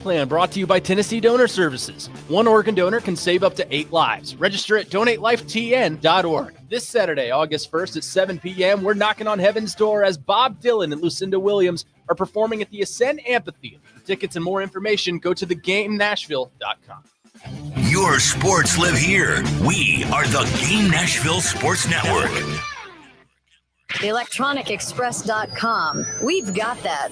Plan brought to you by Tennessee Donor Services. One organ donor can save up to 8 lives. Register at donatelifetn.org. This Saturday, August 1st at 7 p.m., we're knocking on heaven's door as Bob Dylan and Lucinda Williams are performing at the Ascend Amphitheater. For tickets and more information, go to thegamenashville.com. Your sports live here. We are the Game Nashville Sports Network. TheElectronicExpress.com. We've got that.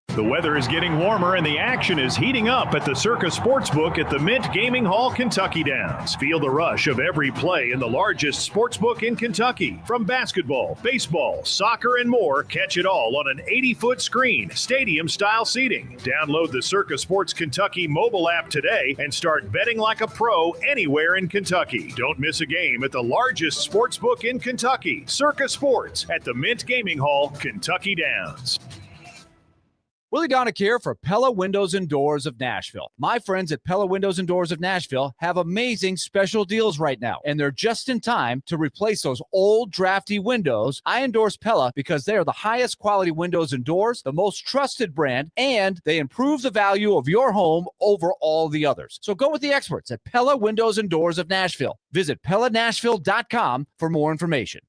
The weather is getting warmer and the action is heating up at the Circa Sportsbook at the Mint Gaming Hall, Kentucky Downs. Feel the rush of every play in the largest sportsbook in Kentucky. From basketball, baseball, soccer, and more, catch it all on an 80-foot screen, stadium-style seating. Download the Circa Sports Kentucky mobile app today and start betting like a pro anywhere in Kentucky. Don't miss a game at the largest sportsbook in Kentucky, Circa Sports at the Mint Gaming Hall, Kentucky Downs. Willie Donick here for Pella Windows and Doors of Nashville. My friends at Pella Windows and Doors of Nashville have amazing special deals right now, and they're just in time to replace those old drafty windows. I endorse Pella because they are the highest quality windows and doors, the most trusted brand, and they improve the value of your home over all the others. So go with the experts at Pella Windows and Doors of Nashville. Visit PellaNashville.com for more information.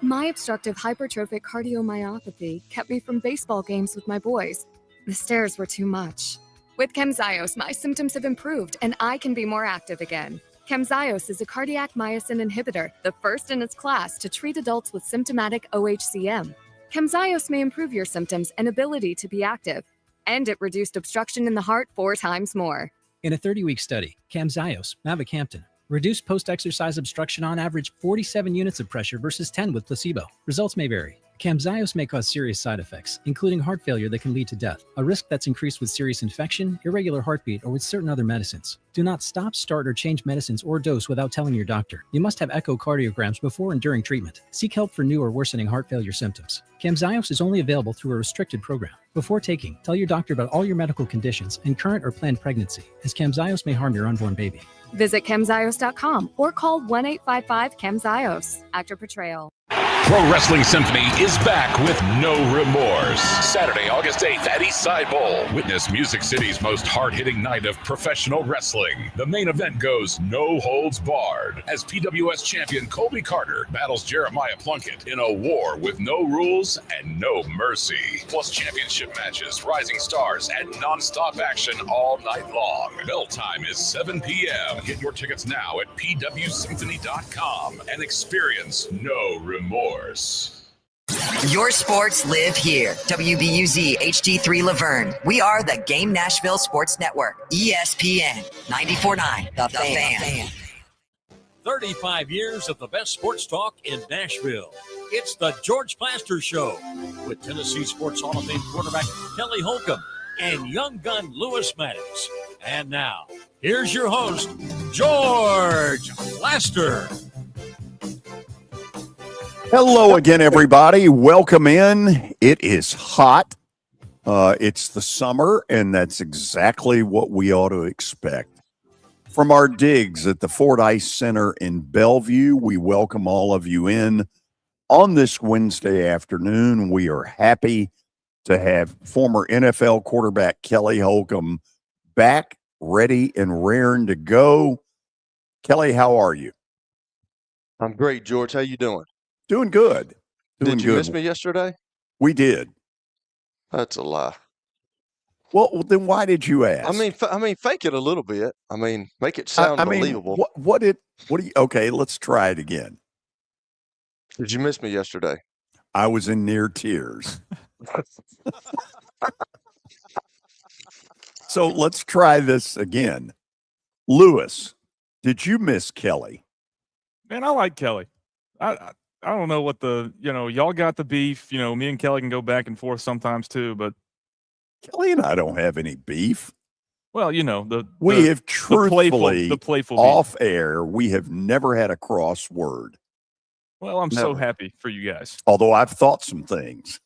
My obstructive hypertrophic cardiomyopathy kept me from baseball games with my boys. The stairs were too much. With Camzyos, my symptoms have improved and I can be more active again. Camzyos is a cardiac myosin inhibitor, the first in its class to treat adults with symptomatic OHCM. Camzyos may improve your symptoms and ability to be active, and it reduced obstruction in the heart 4 times more. In a 30-week study, Camzyos, mavacamten, reduced post-exercise obstruction on average 47 units of pressure versus 10 with placebo. Results may vary. Camzyos may cause serious side effects, including heart failure that can lead to death, a risk that's increased with serious infection, irregular heartbeat, or with certain other medicines. Do not stop, start, or change medicines or dose without telling your doctor. You must have echocardiograms before and during treatment. Seek help for new or worsening heart failure symptoms. Camzyos is only available through a restricted program. Before taking, tell your doctor about all your medical conditions and current or planned pregnancy, as Camzyos may harm your unborn baby. Visit Camzyos.com or call 1-855-CAMZYOS. Actor portrayal. Pro Wrestling Symphony is back with No Remorse. Saturday, August 8th at Eastside Bowl. Witness Music City's most hard-hitting night of professional wrestling. The main event goes no holds barred as PWS champion Colby Carter battles Jeremiah Plunkett in a war with no rules and no mercy. Plus championship matches, rising stars, and non-stop action all night long. Bell time is 7 p.m. Get your tickets now at pwsymphony.com and experience No Remorse. Your sports live here. WBUZ HD3 Laverne. We are the Game Nashville Sports Network. ESPN 94.9. The Fan. 35 years of the best sports talk in Nashville. It's the George Plaster Show with Tennessee Sports Hall of Fame quarterback Kelly Holcomb and young gun Lewis Maddox. And now, here's your host, George Plaster. Hello again, everybody. Welcome in. It is hot. It's the summer, and that's exactly what we ought to expect. From our digs at the Ford Ice Center in Bellevue, we welcome all of you in on this Wednesday afternoon. We are happy to have former NFL quarterback Kelly Holcomb back, ready and raring to go. Kelly, how are you? I'm great, George. How you doing? Doing good. Did you miss me yesterday? We did. That's a lie. Well, then why did you ask? I mean, fake it a little bit. I mean, make it sound believable. What do you? Okay, let's try it again. Did you miss me yesterday? I was in near tears. So let's try this again. Lewis, did you miss Kelly? Man, I like Kelly. I don't know what y'all got the beef. Me and Kelly can go back and forth sometimes too, but Kelly and I don't have any beef. Well, we have truthfully, the playful off beef. air, we have never had a cross word. Well, I'm so happy for you guys. Although I've thought some things.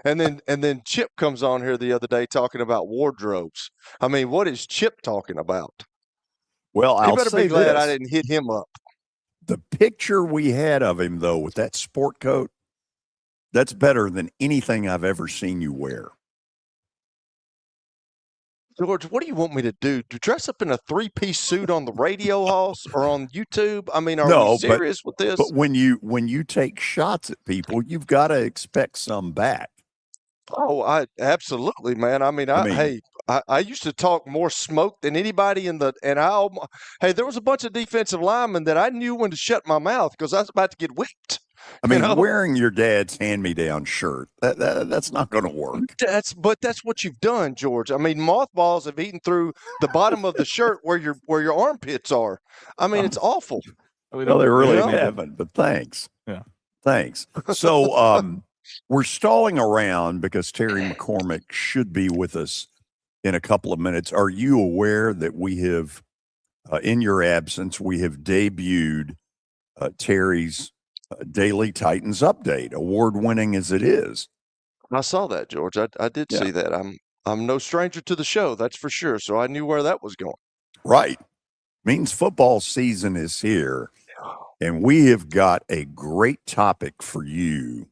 And then Chip comes on here the other day talking about wardrobes. I mean, what is Chip talking about? Well, you better be glad I didn't hit him up. The picture we had of him, though, with that sport coat, that's better than anything I've ever seen you wear. George, what do you want me to do? To dress up in a 3-piece suit on the radio house or on YouTube? I mean, are we No, serious with this? but when you take shots at people, you've got to expect some back. Oh, I absolutely, man. I mean, I used to talk more smoke than anybody hey, there was a bunch of defensive linemen that I knew when to shut my mouth because I was about to get whipped. I mean, wearing your dad's hand-me-down shirt, that's not going to work. But that's what you've done, George. I mean, mothballs have eaten through the bottom of the shirt where your armpits are. I mean, it's awful. Well, they really haven't, but thanks. Yeah. Thanks. So we're stalling around because Terry McCormick should be with us in a couple of minutes. Are you aware that we have, in your absence, we have debuted Terry's Daily Titans Update, award-winning as it is? I saw that, George. I did see that. I'm no stranger to the show, that's for sure. So I knew where that was going. Right. Means football season is here, and we have got a great topic for you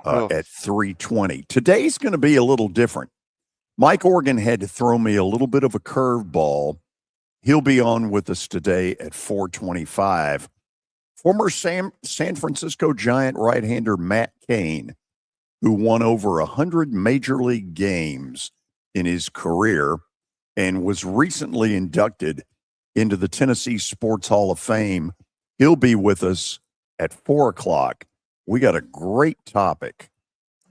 at 3:20. Today's going to be a little different. Mike Organ had to throw me a little bit of a curveball. He'll be on with us today at 4:25. Former San Francisco Giant right-hander Matt Cain, who won over 100 major league games in his career and was recently inducted into the Tennessee Sports Hall of Fame. He'll be with us at 4 o'clock. We got a great topic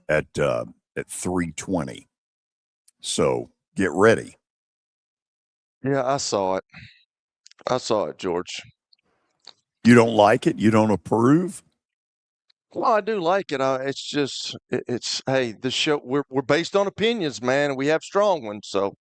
at 3:20. So get ready. Yeah, I saw it. George. You don't like it? You don't approve? Well, I do like it. It's just, hey, the show, we're based on opinions, man. And we have strong ones. So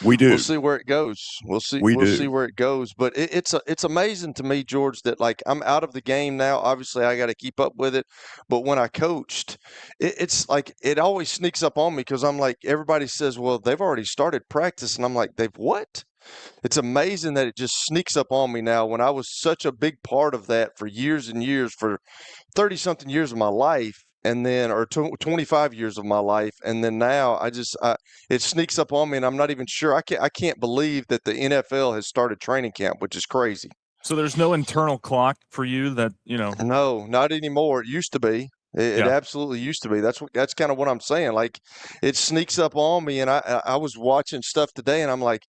we do. We'll see where it goes. We'll see where it goes. But it's amazing to me, George, that like I'm out of the game now. Obviously, I got to keep up with it. But when I coached, it's like it always sneaks up on me because I'm like, everybody says, well, they've already started practice. And I'm like, they've what? It's amazing that it just sneaks up on me now when I was such a big part of that for years and years, for 30-something years of my life, and then, or 25 years of my life. And then now it sneaks up on me and I'm not even sure. I can't believe that the NFL has started training camp, which is crazy. So there's no internal clock for you that, No, not anymore. It used to be. It absolutely used to be. That's kind of what I'm saying. Like it sneaks up on me. And I was watching stuff today and I'm like,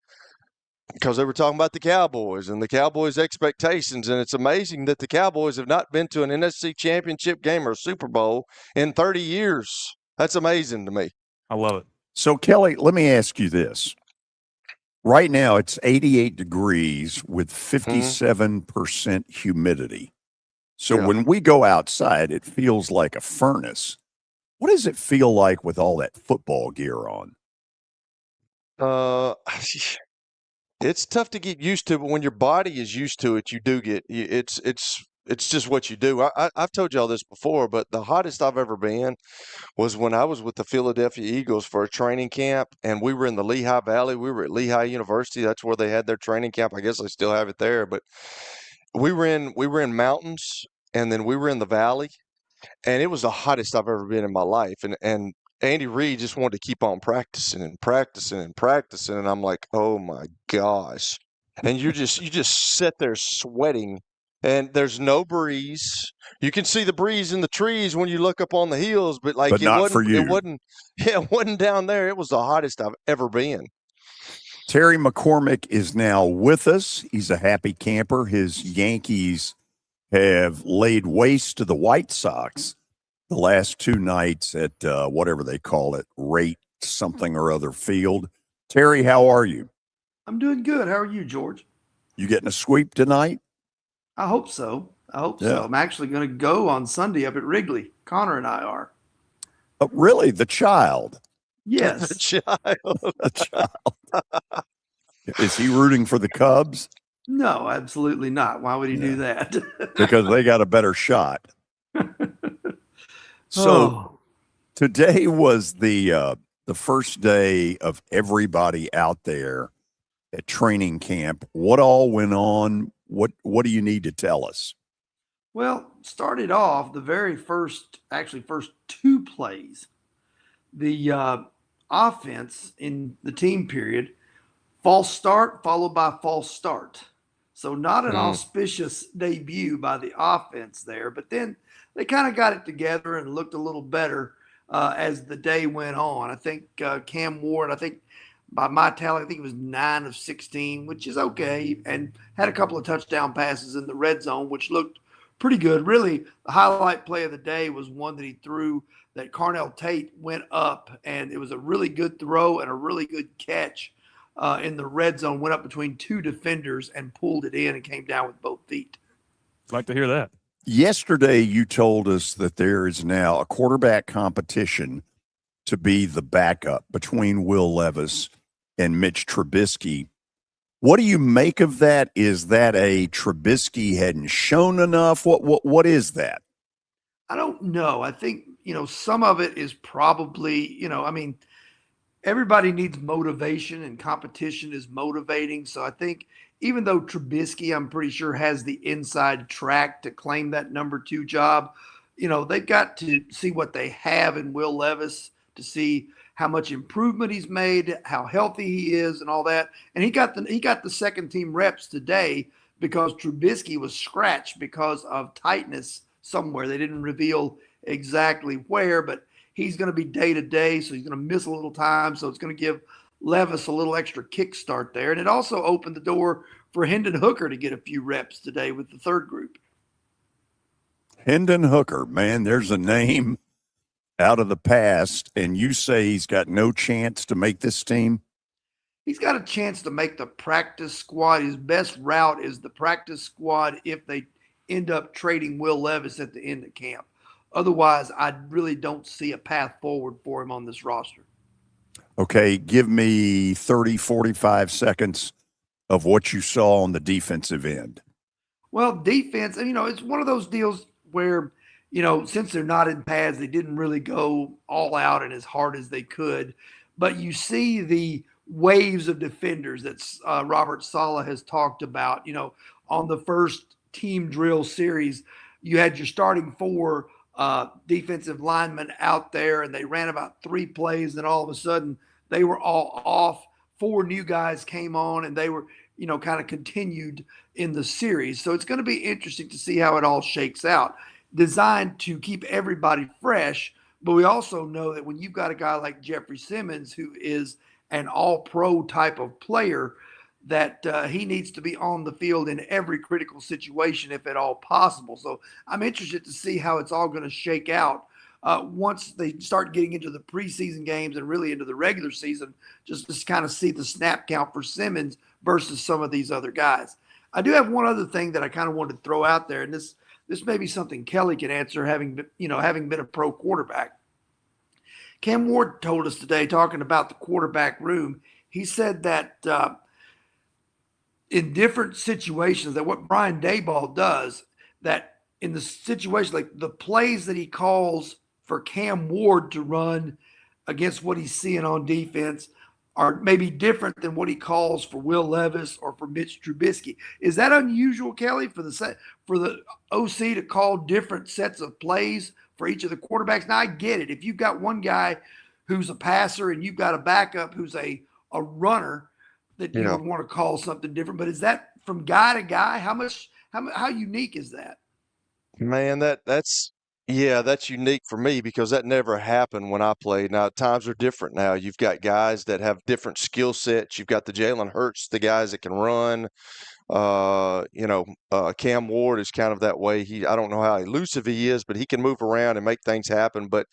because they were talking about the Cowboys and the Cowboys' expectations. And it's amazing that the Cowboys have not been to an NFC championship game or a Super Bowl in 30 years. That's amazing to me. I love it. So, Kelly, let me ask you this. Right now, it's 88 degrees with 57% humidity. So when we go outside, it feels like a furnace. What does it feel like with all that football gear on? It's tough to get used to, but when your body is used to it, you do get it's just what you do. I've told y'all this before, but the hottest I've ever been was when I was with the Philadelphia Eagles for a training camp, and we were in the Lehigh Valley. We were at Lehigh University. That's where they had their training camp. I guess they still have it there, but we were in mountains, and then we were in the valley, and it was the hottest I've ever been in my life. And Andy Reid just wanted to keep on practicing and practicing and practicing. And I'm like, oh my gosh. And you just sit there sweating and there's no breeze. You can see the breeze in the trees when you look up on the hills, but like it wasn't down there. It was the hottest I've ever been. Terry McCormick is now with us. He's a happy camper. His Yankees have laid waste to the White Sox the last two nights at whatever they call it, Rate something or other field. Terry, how are you? I'm doing good. How are you, George? You getting a sweep tonight? I hope so. So. I'm actually going to go on Sunday up at Wrigley. Connor and I are. Really? The child? Yes. The child. The child. Is he rooting for the Cubs? No, absolutely not. Why would he do that? Because they got a better shot. So today was the first day of everybody out there at training camp. What all went on? What do you need to tell us? Well, started off the very first two plays. The offense in the team period false start followed by false start. So not an auspicious debut by the offense there, but then they kind of got it together and looked a little better as the day went on. I think Cam Ward, I think by my tally, I think it was 9 of 16, which is okay, and had a couple of touchdown passes in the red zone, which looked pretty good. Really, the highlight play of the day was one that he threw that Carnell Tate went up, and it was a really good throw and a really good catch in the red zone, went up between two defenders and pulled it in and came down with both feet. I'd like to hear that. Yesterday, you told us that there is now a quarterback competition to be the backup between Will Levis and Mitch Trubisky. What do you make of that? Is that a Trubisky hadn't shown enough? What is that? I don't know. I think, some of it is probably, everybody needs motivation, and competition is motivating. So I think even though Trubisky, I'm pretty sure, has the inside track to claim that number 2 job, they've got to see what they have in Will Levis to see how much improvement he's made, how healthy he is, and all that. And he got the second team reps today because Trubisky was scratched because of tightness somewhere. They didn't reveal exactly where, but he's going to be day to day, so he's going to miss a little time. So it's going to give Levis a little extra kickstart there. And it also opened the door for Hendon Hooker to get a few reps today with the third group. Hendon Hooker, man, there's a name out of the past, and you say he's got no chance to make this team? He's got a chance to make the practice squad. His best route is the practice squad if they end up trading Will Levis at the end of camp. Otherwise, I really don't see a path forward for him on this roster. Okay, give me 30, 45 seconds of what you saw on the defensive end. Well, defense, it's one of those deals where, since they're not in pads, they didn't really go all out and as hard as they could. But you see the waves of defenders that Robert Saleh has talked about. On the first team drill series, you had your starting 4 defensive linemen out there, and they ran about 3 plays, and all of a sudden they were all off. 4 new guys came on, and they were, kind of continued in the series. So it's going to be interesting to see how it all shakes out. Designed to keep everybody fresh, but we also know that when you've got a guy like Jeffrey Simmons, who is an all-pro type of player, that he needs to be on the field in every critical situation, if at all possible. So I'm interested to see how it's all going to shake out once they start getting into the preseason games and really into the regular season, just to kind of see the snap count for Simmons versus some of these other guys. I do have one other thing that I kind of wanted to throw out there, and this may be something Kelly can answer, having been a pro quarterback. Cam Ward told us today, talking about the quarterback room, he said that in different situations, that what Brian Daboll does, that in the situation, like the plays that he calls for Cam Ward to run against what he's seeing on defense are maybe different than what he calls for Will Levis or for Mitch Trubisky. Is that unusual, Kelly, for the OC to call different sets of plays for each of the quarterbacks? Now, I get it. If you've got one guy who's a passer and you've got a backup who's a runner, that you would want to call something different. But is that from guy to guy? How unique is that? Man, that's unique for me because that never happened when I played. Now, times are different now. You've got guys that have different skill sets. You've got the Jalen Hurts, the guys that can run. Cam Ward is kind of that way. I don't know how elusive he is, but he can move around and make things happen. But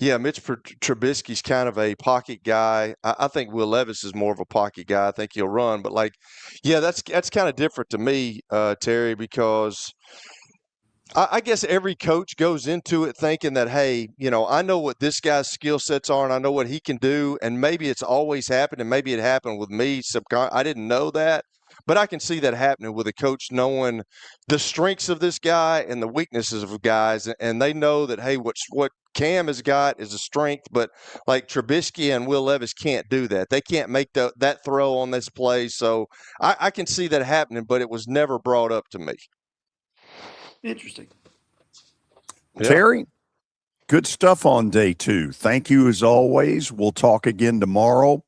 yeah, Mitch Trubisky's kind of a pocket guy. I think Will Levis is more of a pocket guy. I think he'll run, but that's kind of different to me, Terry, because I guess every coach goes into it thinking that, hey, I know what this guy's skill sets are and I know what he can do. And maybe it's always happened, and maybe it happened with me. I didn't know that. But I can see that happening with a coach knowing the strengths of this guy and the weaknesses of guys. And they know that, hey, what Cam has got is a strength, but like Trubisky and Will Levis can't do that. They can't make that throw on this play. So I can see that happening, but it was never brought up to me. Interesting. Yeah. Terry, good stuff on day 2. Thank you as always. We'll talk again tomorrow.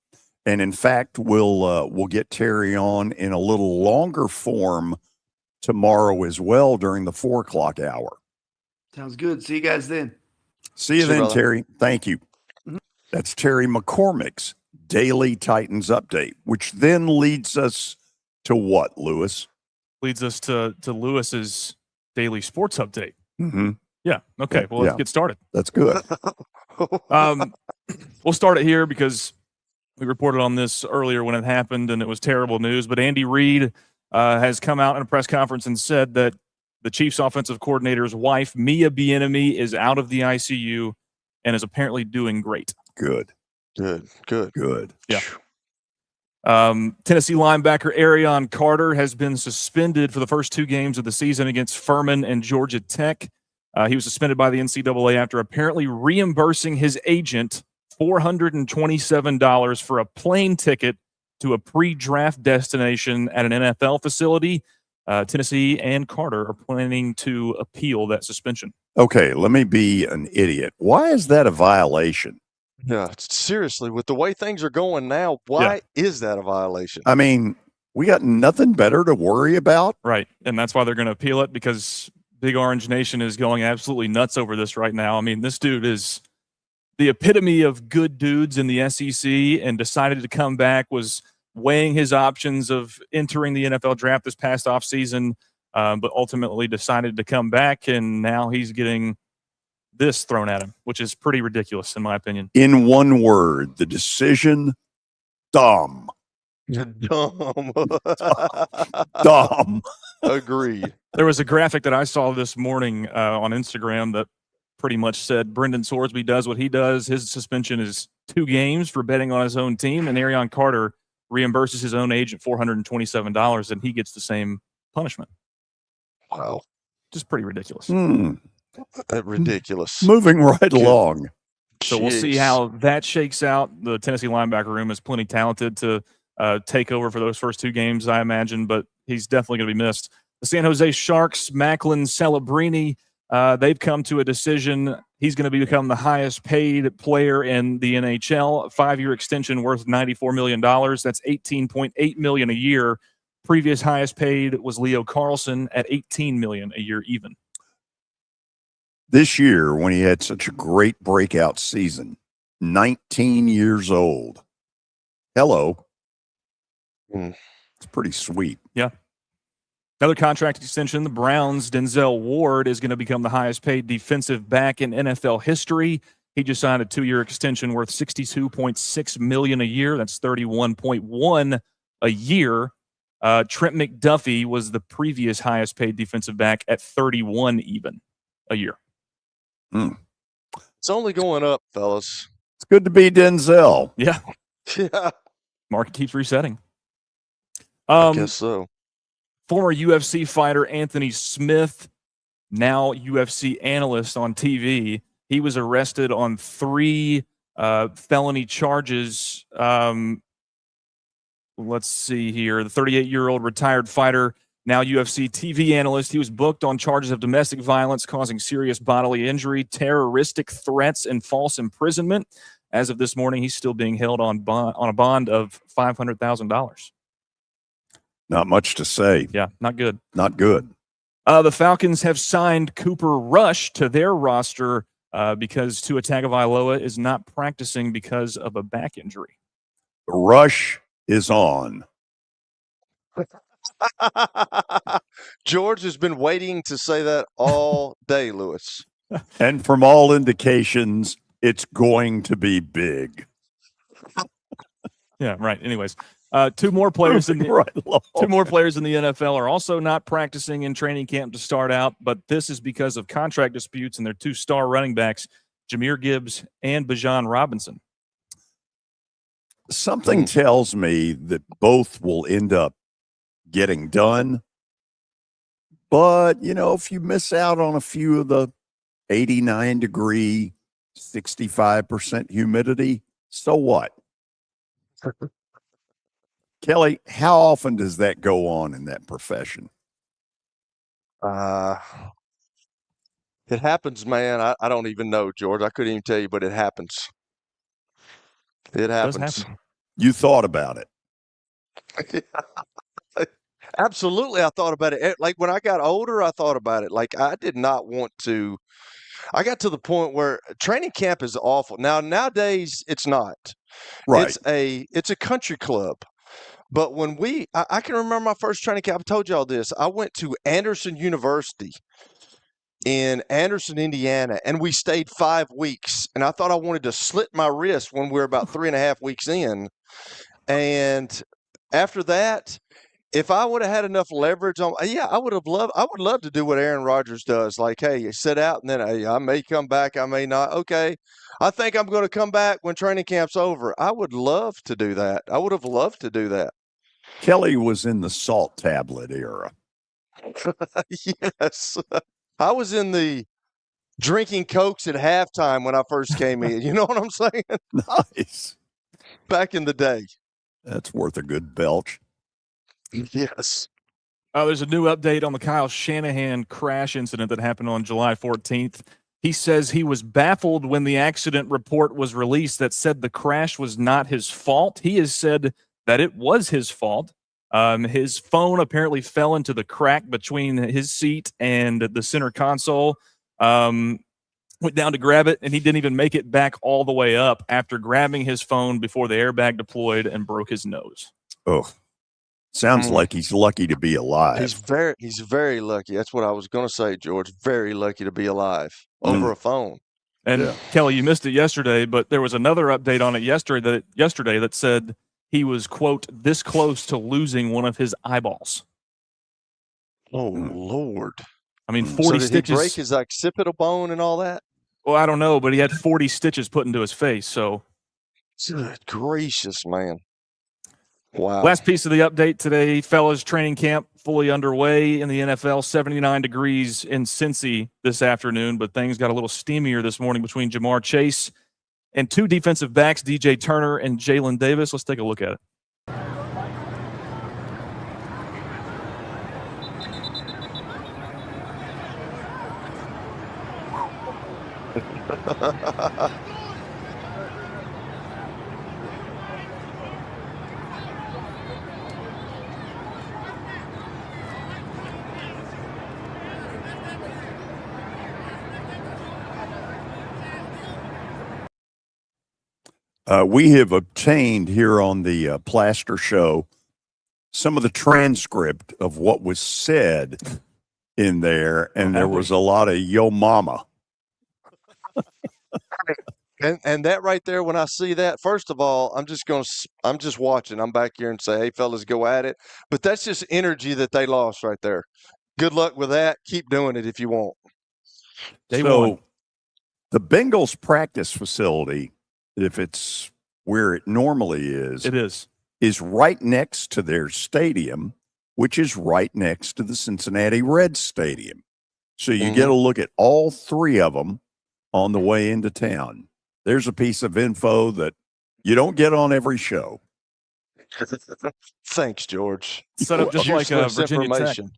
And in fact, we'll get Terry on in a little longer form tomorrow as well during the 4 o'clock hour. Sounds good. See you guys then. See you then, brother. Terry. Thank you. That's Terry McCormick's Daily Titans Update, which then leads us to what, Lewis? Leads us to Lewis's Daily Sports Update. Mm-hmm. Yeah. Okay. Well, let's get started. That's good. We'll start it here because we reported on this earlier when it happened, and it was terrible news. But Andy Reid has come out in a press conference and said that the Chiefs' offensive coordinator's wife, Mia Bieniemy, is out of the ICU and is apparently doing great. Good. Yeah. Tennessee linebacker Arion Carter has been suspended for the first 2 games of the season against Furman and Georgia Tech. He was suspended by the NCAA after apparently reimbursing his agent $427 for a plane ticket to a pre-draft destination at an NFL facility. Tennessee and Carter are planning to appeal that suspension. Okay, let me be an idiot. Why is that a violation? Yeah, seriously, with the way things are going now, why is that a violation? I mean, we got nothing better to worry about. Right, and that's why they're going to appeal it, because Big Orange Nation is going absolutely nuts over this right now. I mean, this dude is the epitome of good dudes in the SEC and decided to come back, was weighing his options of entering the NFL draft this past offseason, but ultimately decided to come back, and now he's getting this thrown at him, which is pretty ridiculous in my opinion. In one word, the decision, dumb. Dumb. Dumb. Agreed. There was a graphic that I saw this morning on Instagram that pretty much said Brendan Sorsby does what he does. His suspension is 2 games for betting on his own team, and Arion Carter reimburses his own agent $427, and he gets the same punishment. Wow. Just pretty ridiculous. Ridiculous. Moving right along. So we'll see how that shakes out. The Tennessee linebacker room is plenty talented to take over for those first 2 games, I imagine, but he's definitely going to be missed. The San Jose Sharks, Macklin Celebrini, they've come to a decision. He's going to become the highest paid player in the NHL, a 5-year extension worth $94 million. That's $18.8 million a year. Previous highest paid was Leo Carlson at $18 million a year even. This year, when he had such a great breakout season, 19 years old. Hello. It's pretty sweet. Yeah. Another contract extension, the Browns' Denzel Ward is going to become the highest paid defensive back in NFL history. He just signed a 2-year extension worth $62.6 million a year. That's $31.1 a year. Trent McDuffie was the previous highest paid defensive back at $31 even a year. It's only going up, fellas. It's good to be Denzel. Yeah. Yeah. Market keeps resetting. I guess so. Former UFC fighter Anthony Smith, now UFC analyst on TV, he was arrested on 3 felony charges. Let's see here. The 38-year-old retired fighter, now UFC TV analyst, he was booked on charges of domestic violence causing serious bodily injury, terroristic threats, and false imprisonment. As of this morning, he's still being held on a bond of $500,000. Not much to say. Yeah, not good. Not good. The Falcons have signed Cooper Rush to their roster because Tua Tagovailoa is not practicing because of a back injury. The rush is on. George has been waiting to say that all day, Lewis. And from all indications, it's going to be big. Yeah, right. Anyways, 2 more players in the NFL are also not practicing in training camp to start out, but this is because of contract disputes and their 2 star running backs, Jahmyr Gibbs and Bijan Robinson. Something tells me that both will end up getting done. But, you know, if you miss out on a few of the 89-degree, 65% humidity, so what? Kelly, how often does that go on in that profession? It happens, man. I don't even know, George. I couldn't even tell you, but it happens. It happens. Happen. You thought about it. Absolutely, I thought about it. Like when I got older, I thought about it. Like I did not want to. I got to the point where training camp is awful. Nowadays, it's not. Right. It's a country club. But when I can remember my first training camp. I told y'all this. I went to Anderson University in Anderson, Indiana, and we stayed 5 weeks. And I thought I wanted to slit my wrist when we were about 3.5 weeks in. And after that, if I would have had enough leverage on, I would love to do what Aaron Rodgers does. Like, hey, you sit out and then hey, I may come back, I may not. Okay, I think I'm going to come back when training camp's over. I would love to do that. I would have loved to do that. Kelly was in the salt tablet era. Yes. I was in the drinking Cokes at halftime when I first came in. You know what I'm saying? Nice. Back in the day. That's worth a good belch. Yes. There's a new update on the Kyle Shanahan crash incident that happened on July 14th. He says he was baffled when the accident report was released that said the crash was not his fault. He has said that it was his fault. His phone apparently fell into the crack between his seat and the center console. Went down to grab it, and he didn't even make it back all the way up after grabbing his phone before the airbag deployed and broke his nose. Oh. Sounds like he's lucky to be alive. He's very lucky. That's what I was going to say, George. Very lucky to be alive over a phone. And Kelly, you missed it yesterday, but there was another update on it yesterday that said he was, quote, this close to losing one of his eyeballs. Oh, Lord. I mean, 40 did stitches. He break his occipital bone and all that? Well, I don't know, but he had 40 stitches put into his face. So, good gracious, man. Wow. Last piece of the update today, fellas, training camp fully underway in the NFL. 79 degrees in Cincy this afternoon, but things got a little steamier this morning between Jamar Chase and two defensive backs, DJ Turner and Jalen Davis. Let's take a look at it. We have obtained here on the Plaster Show some of the transcript of what was said in there, and there was a lot of yo mama. And that right there, when I see that, first of all, I'm just watching. I'm back here and say, hey, fellas, go at it. But that's just energy that they lost right there. Good luck with that. Keep doing it if you want. So the Bengals practice facility, if it's where it normally is, is right next to their stadium, which is right next to the Cincinnati Reds stadium. So you get a look at all three of them on the way into town. There's a piece of info that you don't get on every show. Thanks, George. Set up just like Virginia Tech information.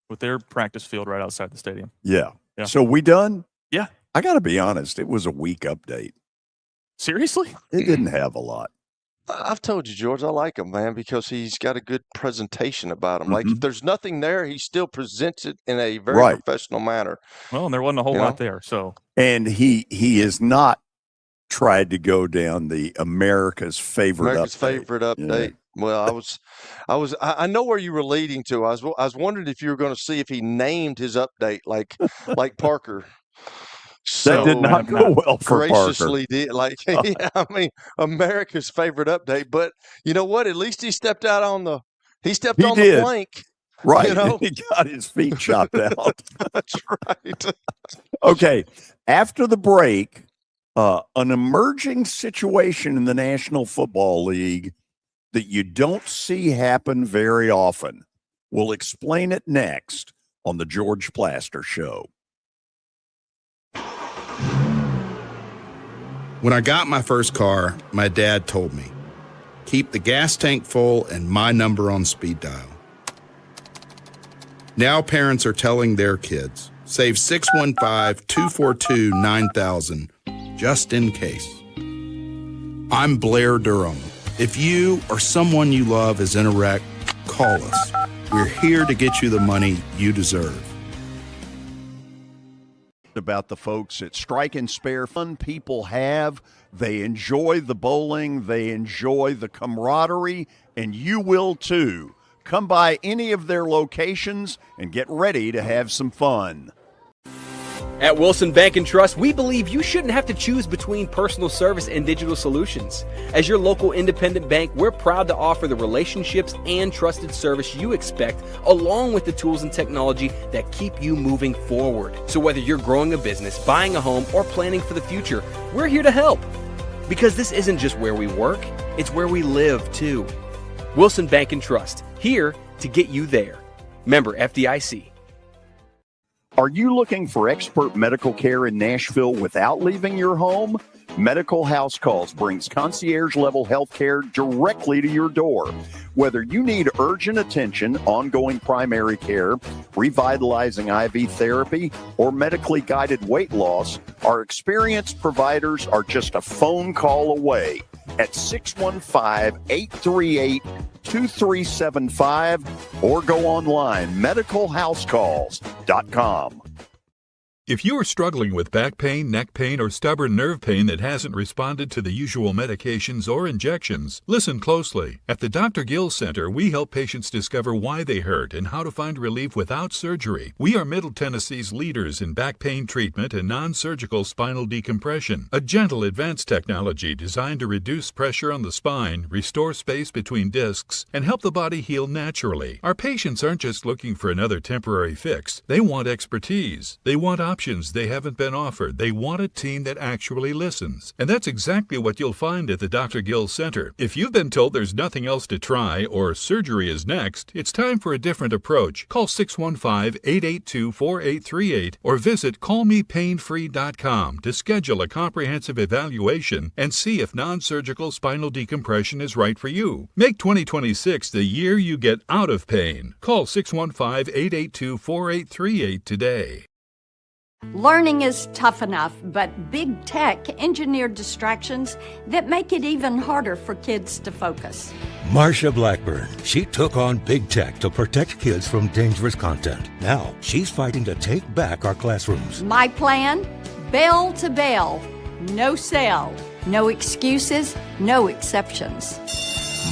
with their practice field right outside the stadium. Yeah. So we done? Yeah. I got to be honest. It was a weak update. Seriously? It didn't have a lot. I've told you, George, I like him, man, because he's got a good presentation about him. Like, if there's nothing there, he still presents it in a very professional manner. Well, and there wasn't a whole lot there, so. And he has not tried to go down the America's favorite update. Yeah. Well, I know where you were leading to. I was wondering if you were going to see if he named his update like Parker. That did not go well for graciously Parker. Did I mean, America's favorite update. But you know what? At least he stepped out on the the plank. Right. You know? He got his feet chopped out. That's right. Okay. After the break, an emerging situation in the National Football League that you don't see happen very often. We'll explain it next on the George Plaster Show. When I got my first car, my dad told me, keep the gas tank full and my number on speed dial. Now parents are telling their kids, save 615-242-9000 just in case. I'm Blair Durham, If you or someone you love is in a wreck, call us. We're here to get you the money you deserve. About the folks at Strike and Spare. Fun people have. They enjoy the bowling. They enjoy the camaraderie, and you will too. Come by any of their locations and get ready to have some fun. At Wilson Bank and Trust, we believe you shouldn't have to choose between personal service and digital solutions. As your local independent bank, we're proud to offer the relationships and trusted service you expect, along with the tools and technology that keep you moving forward. So whether you're growing a business, buying a home, or planning for the future, we're here to help. Because this isn't just where we work, it's where we live too. Wilson Bank and Trust, here to get you there. Member FDIC. Are you looking for expert medical care in Nashville without leaving your home? Medical House Calls brings concierge-level health care directly to your door. Whether you need urgent attention, ongoing primary care, revitalizing IV therapy, or medically guided weight loss, our experienced providers are just a phone call away at 615-838-2375 or go online, medicalhousecalls.com. If you are struggling with back pain, neck pain, or stubborn nerve pain that hasn't responded to the usual medications or injections, listen closely. At the Dr. Gill Center, we help patients discover why they hurt and how to find relief without surgery. We are Middle Tennessee's leaders in back pain treatment and non-surgical spinal decompression, a gentle advanced technology designed to reduce pressure on the spine, restore space between discs, and help the body heal naturally. Our patients aren't just looking for another temporary fix. They want expertise. They want options they haven't been offered. They want a team that actually listens. And that's exactly what you'll find at the Dr. Gill Center. If you've been told there's nothing else to try or surgery is next, it's time for a different approach. Call 615-882-4838 or visit callmepainfree.com to schedule a comprehensive evaluation and see if non-surgical spinal decompression is right for you. Make 2026 the year you get out of pain. Call 615-882-4838 today. Learning is tough enough, but big tech engineered distractions that make it even harder for kids to focus. Marsha Blackburn, she took on big tech to protect kids from dangerous content. Now, she's fighting to take back our classrooms. My plan? Bell to bell. No sale. No excuses. No exceptions.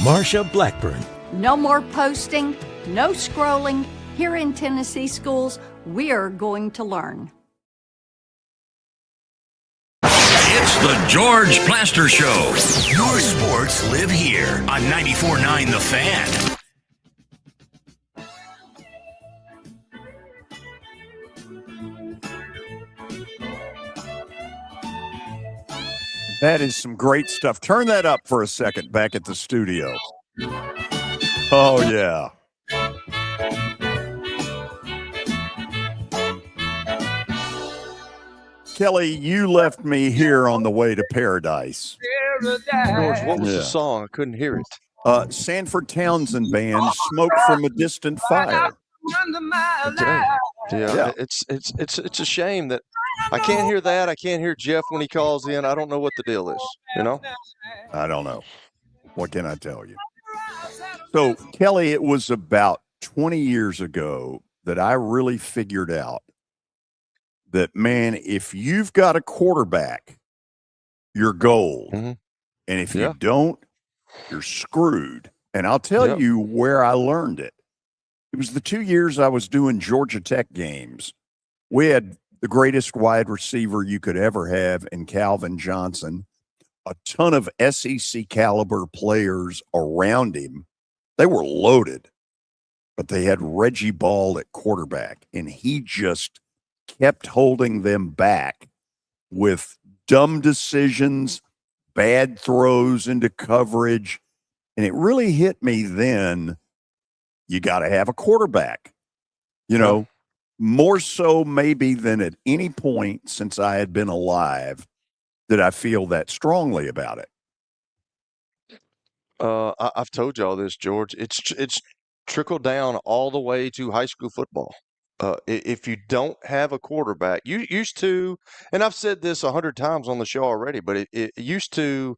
Marsha Blackburn. No more posting. No scrolling. Here in Tennessee schools, we're going to learn. It's the George Plaster Show. Your sports live here on 94.9 The Fan. That is some great stuff. Turn that up for a second back at the studio. Oh, yeah. Kelly, you left me here on the way to paradise. George, what was the song? I couldn't hear it. Sanford Townsend Band, Smoke from a Distant Fire. Yeah. It's a shame that I can't hear that. I can't hear Jeff when he calls in. I don't know what the deal is, you know? I don't know. What can I tell you? So, Kelly, it was about 20 years ago that I really figured out that, man, if you've got a quarterback, you're gold. Mm-hmm. And if you don't, you're screwed. And I'll tell you where I learned it. It was the 2 years I was doing Georgia Tech games. We had the greatest wide receiver you could ever have in Calvin Johnson, a ton of SEC caliber players around him. They were loaded, but they had Reggie Ball at quarterback, and he just kept holding them back with dumb decisions, bad throws into coverage. And it really hit me then, you got to have a quarterback, you know, more so maybe than at any point since I had been alive did I feel that strongly about it. I've told y'all this, George. It's trickled down all the way to high school football. If you don't have a quarterback, you used to, and I've said this 100 times on the show already, but it used to,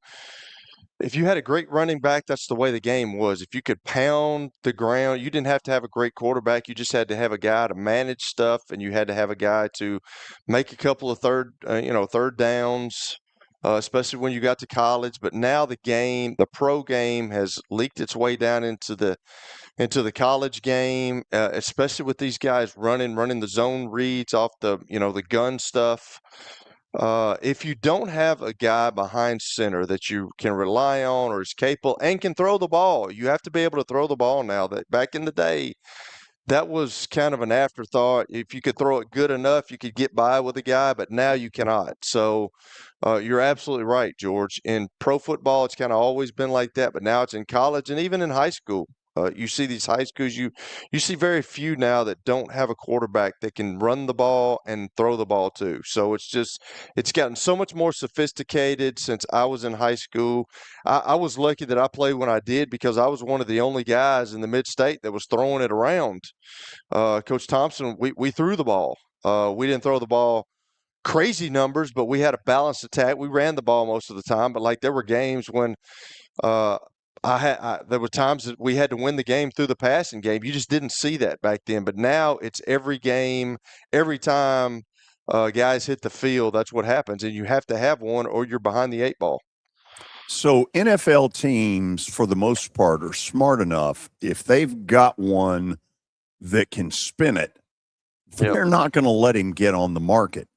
if you had a great running back, that's the way the game was. If you could pound the ground, you didn't have to have a great quarterback. You just had to have a guy to manage stuff, and you had to have a guy to make a couple of third downs, especially when you got to college. But now the pro game has leaked its way down into the college game, especially with these guys running the zone reads off the gun stuff. If you don't have a guy behind center that you can rely on or is capable and can throw the ball, you have to be able to throw the ball now. That back in the day, that was kind of an afterthought. If you could throw it good enough, you could get by with a guy, but now you cannot. So you're absolutely right, George. In pro football, it's kind of always been like that, but now it's in college and even in high school. You see these high schools, you see very few now that don't have a quarterback that can run the ball and throw the ball too. So it's gotten so much more sophisticated since I was in high school. I was lucky that I played when I did because I was one of the only guys in the mid-state that was throwing it around. Coach Thompson, we threw the ball. We didn't throw the ball crazy numbers, but we had a balanced attack. We ran the ball most of the time, but like there were games when there were times that we had to win the game through the passing game. You just didn't see that back then. But now it's every game, every time guys hit the field, that's what happens. And you have to have one or you're behind the 8 ball. So NFL teams, for the most part, are smart enough. If they've got one that can spin it, they're not going to let him get on the market,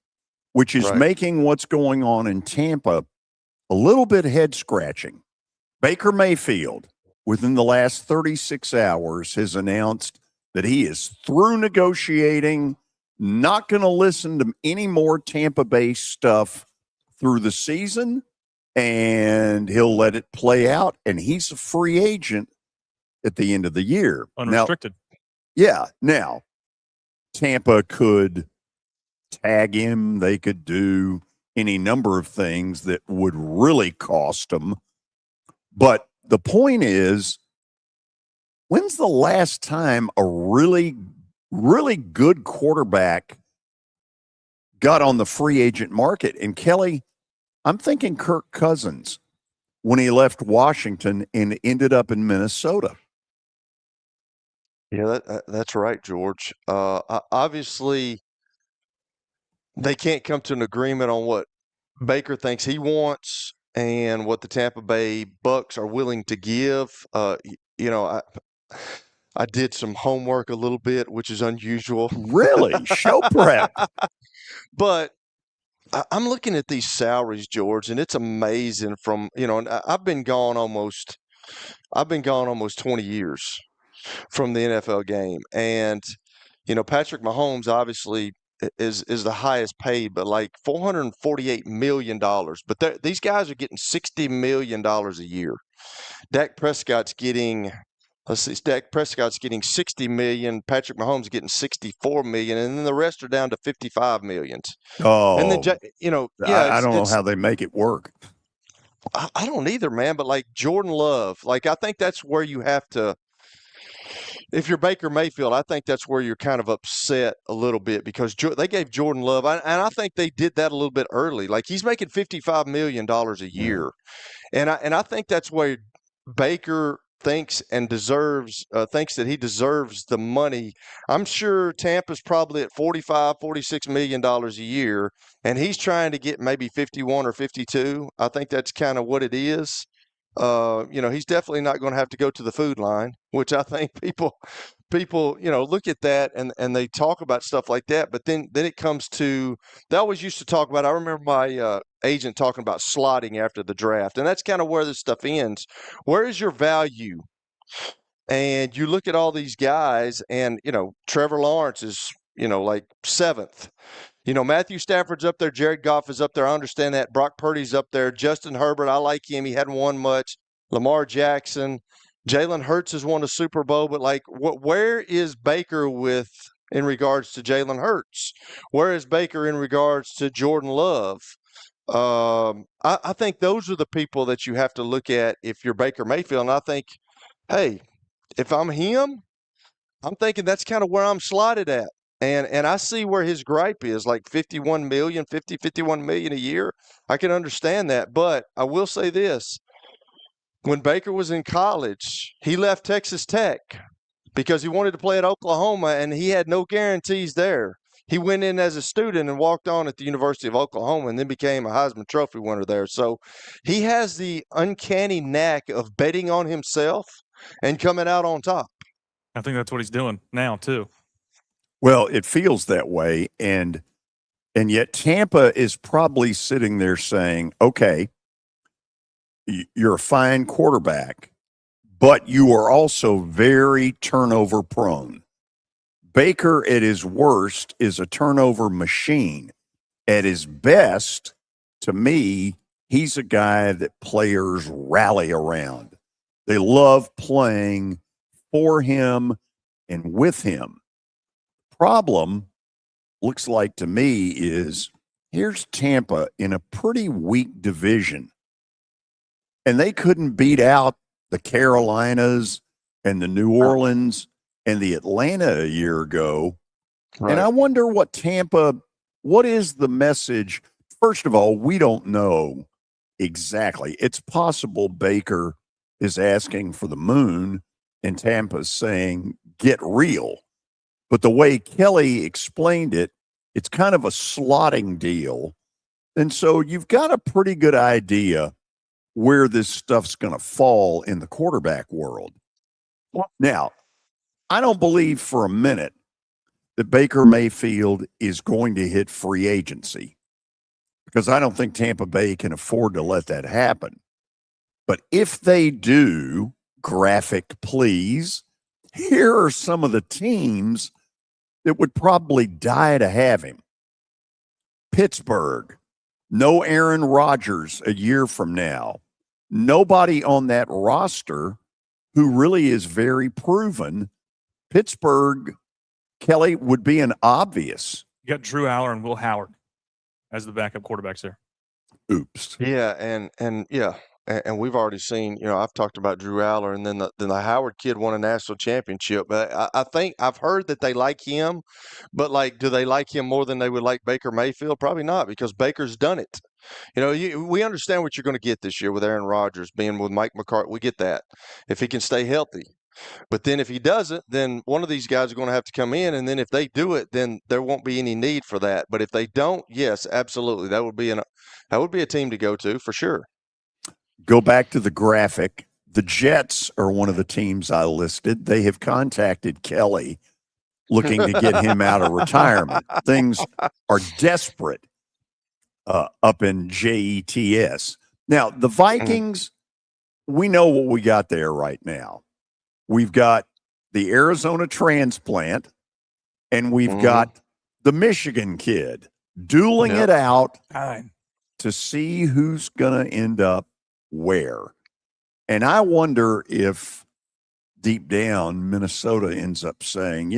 which is making what's going on in Tampa a little bit head-scratching. Baker Mayfield, within the last 36 hours, has announced that he is through negotiating, not going to listen to any more Tampa Bay stuff through the season, and he'll let it play out, and he's a free agent at the end of the year. Unrestricted. Now, Tampa could tag him. They could do any number of things that would really cost them. But the point is, when's the last time a really, really good quarterback got on the free agent market? And Kelly, I'm thinking Kirk Cousins when he left Washington and ended up in Minnesota. Yeah, that's right, George. Obviously, they can't come to an agreement on what Baker thinks he wants and what the Tampa Bay Bucks are willing to give. I did some homework a little bit, which is unusual. Really? Show prep. But I'm looking at these salaries, George, and it's amazing and I've been gone almost 20 years from the NFL game. And, Patrick Mahomes obviously is the highest paid, but like $448 million. But these guys are getting $60 million a year. Dak Prescott's getting $60 million. Patrick Mahomes getting $64 million, and then the rest are down to $55 million. Oh, and then I don't know how they make it work. I don't either, man. But like Jordan Love, like I think that's where you have to. If you're Baker Mayfield, I think that's where you're kind of upset a little bit because they gave Jordan Love, and I think they did that a little bit early. Like he's making $55 million a year, and I think that's where Baker thinks and thinks that he deserves the money. I'm sure Tampa's probably at $45-46 million a year, and he's trying to get maybe 51 or 52. I think that's kind of what it is. He's definitely not going to have to go to the food line, which I think people, look at that and they talk about stuff like that. But then it comes to, they always used to talk about, I remember my agent talking about slotting after the draft. And that's kind of where this stuff ends. Where is your value? And you look at all these guys and, Trevor Lawrence is, like 7th. Matthew Stafford's up there. Jared Goff is up there. I understand that. Brock Purdy's up there. Justin Herbert, I like him. He hadn't won much. Lamar Jackson. Jalen Hurts has won a Super Bowl. But, where is Baker in regards to Jalen Hurts? Where is Baker in regards to Jordan Love? I think those are the people that you have to look at if you're Baker Mayfield. And I think, hey, if I'm him, I'm thinking that's kind of where I'm slotted at. And I see where his gripe is, like 51 million a year. I can understand that. But I will say this. When Baker was in college, he left Texas Tech because he wanted to play at Oklahoma, and he had no guarantees there. He went in as a student and walked on at the University of Oklahoma and then became a Heisman Trophy winner there. So he has the uncanny knack of betting on himself and coming out on top. I think that's what he's doing now, too. Well, it feels that way. And yet Tampa is probably sitting there saying, okay, you're a fine quarterback, but you are also very turnover prone. Baker, at his worst, is a turnover machine. At his best, to me, he's a guy that players rally around. They love playing for him and with him. Problem, looks like to me, is here's Tampa in a pretty weak division. And they couldn't beat out the Carolinas and the New Orleans and the Atlanta a year ago. Right. And I wonder what is the message? First of all, we don't know exactly. It's possible Baker is asking for the moon and Tampa's saying, get real. But the way Kelly explained it, it's kind of a slotting deal. And so you've got a pretty good idea where this stuff's going to fall in the quarterback world. Now, I don't believe for a minute that Baker Mayfield is going to hit free agency because I don't think Tampa Bay can afford to let that happen. But if they do, graphic please, here are some of the teams that would probably die to have him. Pittsburgh, no Aaron Rodgers a year from now. Nobody on that roster who really is very proven. Pittsburgh, Kelly, would be an obvious. You got Drew Aller and Will Howard as the backup quarterbacks there. Oops. Yeah, and we've already seen, I've talked about Drew Aller, and then the Howard kid won a national championship. But I think I've heard that they like him, but do they like him more than they would like Baker Mayfield? Probably not, because Baker's done it. We understand what you're going to get this year with Aaron Rodgers being with Mike McCarthy. We get that if he can stay healthy. But then if he doesn't, then one of these guys are going to have to come in, and then if they do it, then there won't be any need for that. But if they don't, yes, absolutely, that would be a team to go to for sure. Go back to the graphic. The Jets are one of the teams I listed. They have contacted Kelly looking to get him out of retirement. Things are desperate up in JETS. Now, the Vikings, we know what we got there right now. We've got the Arizona transplant, and we've got the Michigan kid dueling it out to see who's going to end up where. And I wonder if deep down Minnesota ends up saying,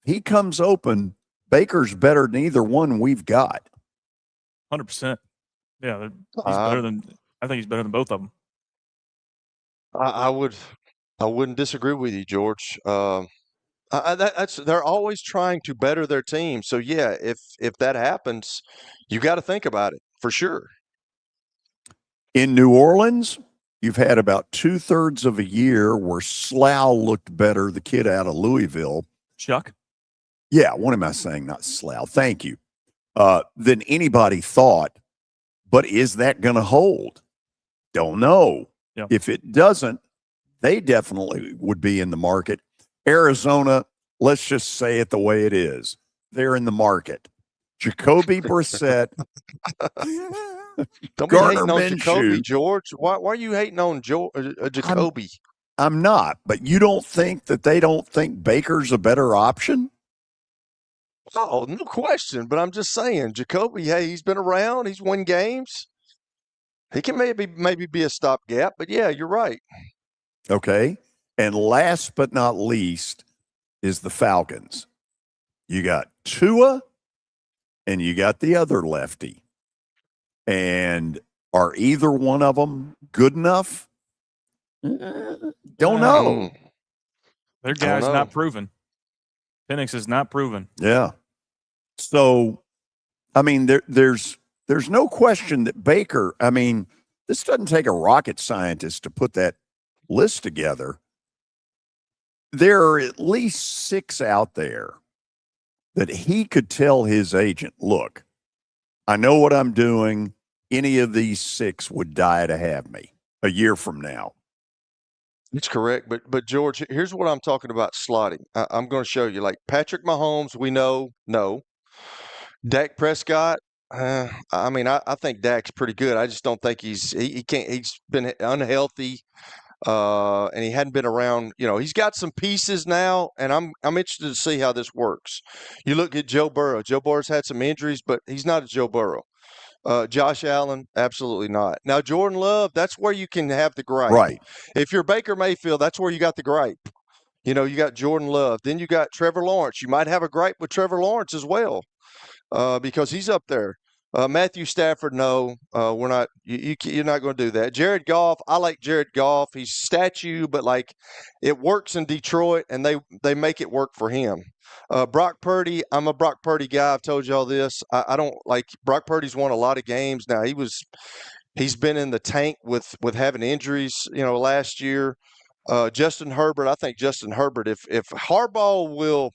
he comes open, Baker's better than either one we've got. 100%. Yeah, I think he's better than both of them. I wouldn't disagree with you, George. They're always trying to better their team. So yeah, if that happens, you got to think about it for sure. In New Orleans, you've had about 2/3 of a year where Slough looked better, the kid out of Louisville. Chuck? Yeah, what am I saying? Not Slough. Thank you. Than anybody thought. But is that going to hold? Don't know. Yeah. If it doesn't, they definitely would be in the market. Arizona, let's just say it the way it is. They're in the market. Jacoby Brissett. Don't be hating on Jacoby, George. Why are you hating on Jacoby? I'm not, but you don't think that they don't think Baker's a better option? Oh, no question. But I'm just saying, Jacoby, hey, he's been around. He's won games. He can maybe be a stopgap, but yeah, you're right. Okay. And last but not least is the Falcons. You got Tua and you got the other lefty. And are either one of them good enough? Don't know. Their guy's not proven. Penix is not proven. Yeah. So, I mean, there's no question that Baker, This doesn't take a rocket scientist to put that list together. There are at least 6 out there that he could tell his agent, look, I know what I'm doing. Any of these 6 would die to have me a year from now. It's correct. But George, here's what I'm talking about slotting. I'm going to show you. Like Patrick Mahomes, we know, no. Dak Prescott, I mean, I think Dak's pretty good. I just don't think he can't. He's been unhealthy, and he hadn't been around. You know, he's got some pieces now, and I'm interested to see how this works. You look at Joe Burrow. Joe Burrow's had some injuries, but he's not a Joe Burrow. Josh Allen, absolutely not. Now Jordan Love, that's where you can have the gripe. Right. If you're Baker Mayfield, that's where you got the gripe. You know, you got Jordan Love. Then you got Trevor Lawrence. You might have a gripe with Trevor Lawrence as well. Because he's up there. Matthew Stafford, no, we're not. You're not going to do that. Jared Goff, I like Jared Goff. He's statue, but like it works in Detroit, and they make it work for him. Brock Purdy, I'm a Brock Purdy guy. I've told you all this. I don't like Brock Purdy's won a lot of games now. He's been in the tank with having injuries. You know, last year. Justin Herbert, I think Justin Herbert. If Harbaugh will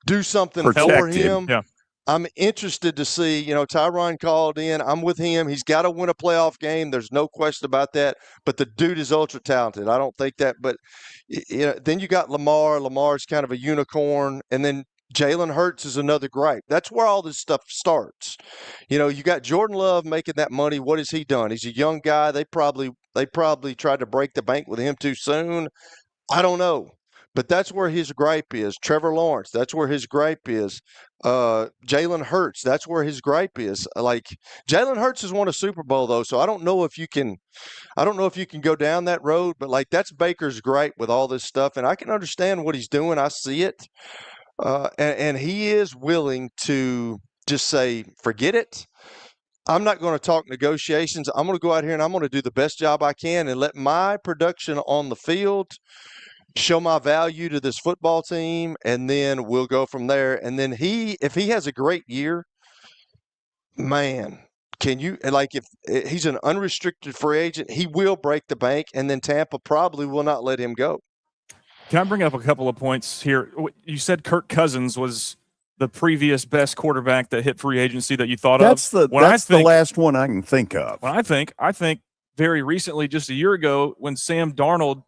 do something for him. Yeah. I'm interested to see, you know, Tyron called in. I'm with him. He's got to win a playoff game. There's no question about that. But the dude is ultra talented. I don't think that. But you know, then you got Lamar. Lamar's kind of a unicorn. And then Jalen Hurts is another gripe. That's where all this stuff starts. You know, you got Jordan Love making that money. What has he done? He's a young guy. They probably tried to break the bank with him too soon. I don't know. But that's where his gripe is. Trevor Lawrence, that's where his gripe is. Jalen Hurts, that's where his gripe is. Like Jalen Hurts has won a Super Bowl though, so I don't know if you can go down that road, but like that's Baker's gripe with all this stuff, and I can understand what he's doing. I see it. And he is willing to just say, forget it. I'm not going to talk negotiations. I'm going to go out here and I'm going to do the best job I can and let my production on the field show my value to this football team, and then we'll go from there. And then if he has a great year, man, can you, like, if he's an unrestricted free agent, he will break the bank, and then Tampa probably will not let him go. Can I bring up a couple of points here? You said Kirk Cousins was the previous best quarterback that hit free agency that you thought of. That's the last one I can think of. When I think very recently, just a year ago, when Sam Darnold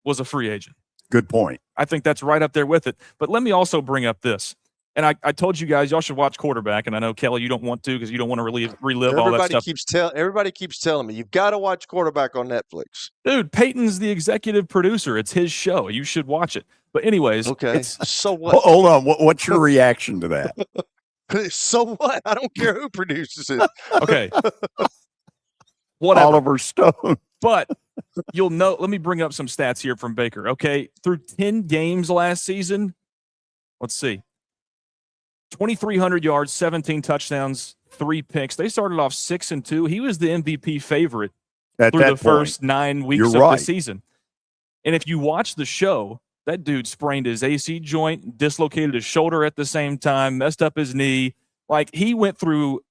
was a free agent. Good point. I think that's right up there with it. But let me also bring up this. And I told you guys y'all should watch Quarterback, and I know, Kelly, you don't want to because you don't want to relive all that stuff. Everybody keeps telling me, you've got to watch Quarterback on Netflix. Dude, Peyton's the executive producer. It's his show. You should watch it. But anyways. Okay. So what? Hold on. What's your reaction to that? So what? I don't care who produces it. Okay. Whatever. Oliver Stone. But you'll know, let me bring up some stats here from Baker. Okay. Through 10 games last season, let's see. 2,300 yards, 17 touchdowns, 3 picks. They started off 6-2. He was the MVP favorite through the first 9 weeks of the season. And if you watch the show, that dude sprained his AC joint, dislocated his shoulder at the same time, messed up his knee. Like, he went through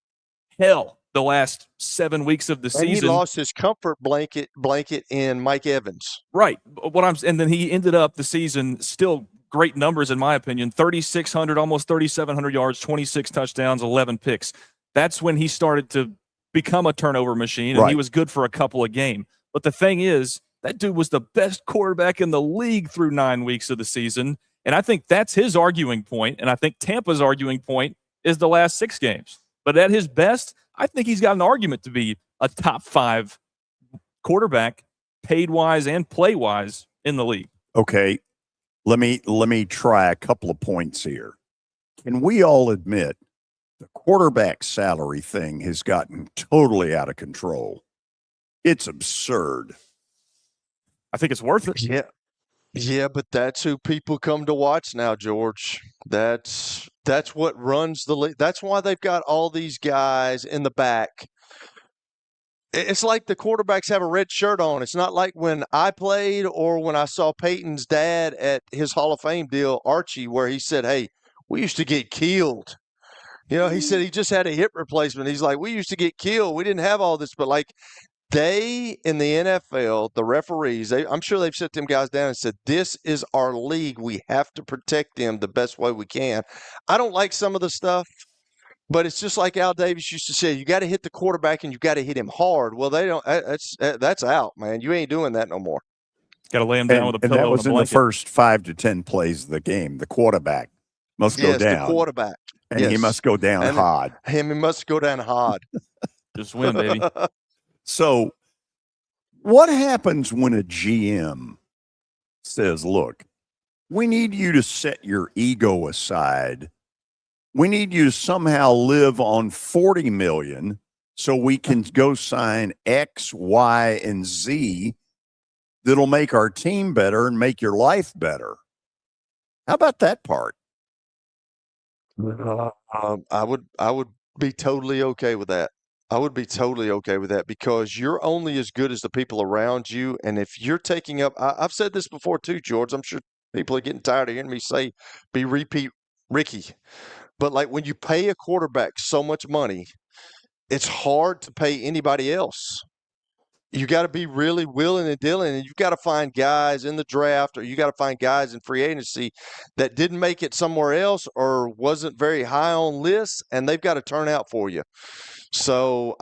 hell the last 7 weeks of the season. He lost his comfort blanket in Mike Evans. Right. And then he ended up the season still great numbers, in my opinion, 3,600, almost 3,700 yards, 26 touchdowns, 11 picks. That's when he started to become a turnover machine, and he was good for a couple of games. But the thing is, that dude was the best quarterback in the league through 9 weeks of the season, and I think that's his arguing point, and I think Tampa's arguing point is the last 6 games. But at his best, I think he's got an argument to be a top 5 quarterback, paid-wise and play-wise, in the league. Okay. Let me try a couple of points here. Can we all admit the quarterback salary thing has gotten totally out of control? It's absurd. I think it's worth it. Yeah, but that's who people come to watch now, George. That's what runs the league. That's why they've got all these guys in the back. It's like the quarterbacks have a red shirt on. It's not like when I played or when I saw Peyton's dad at his Hall of Fame deal, Archie, where he said, hey, we used to get killed. You know, he said he just had a hip replacement. He's like, we used to get killed. We didn't have all this. But, like, They, in the NFL, the referees, I'm sure they've set them guys down and said, this is our league. We have to protect them the best way we can. I don't like some of the stuff, but it's just like Al Davis used to say, you got to hit the quarterback and you got to hit him hard. Well, they don't. That's out, man. You ain't doing that no more. Got to lay him down with a pillow and that was and a in blanket. the first 5 to 10 plays of the game. The quarterback must go down. The quarterback. And he must go down hard. He must go down hard. Just win, baby. So what happens when a GM says, look, we need you to set your ego aside. We need you to somehow live on $40 million so we can go sign X, Y, and Z that'll make our team better and make your life better. How about that part? I would be totally okay with that. I would be totally okay with that because you're only as good as the people around you. And if you're taking up, I've said this before too, George. I'm sure people are getting tired of hearing me say, be repeat Ricky. But like when you pay a quarterback so much money, it's hard to pay anybody else. You got to be really willing and dealing, and you've got to find guys in the draft or you got to find guys in free agency that didn't make it somewhere else or wasn't very high on lists, and they've got to turn out for you. So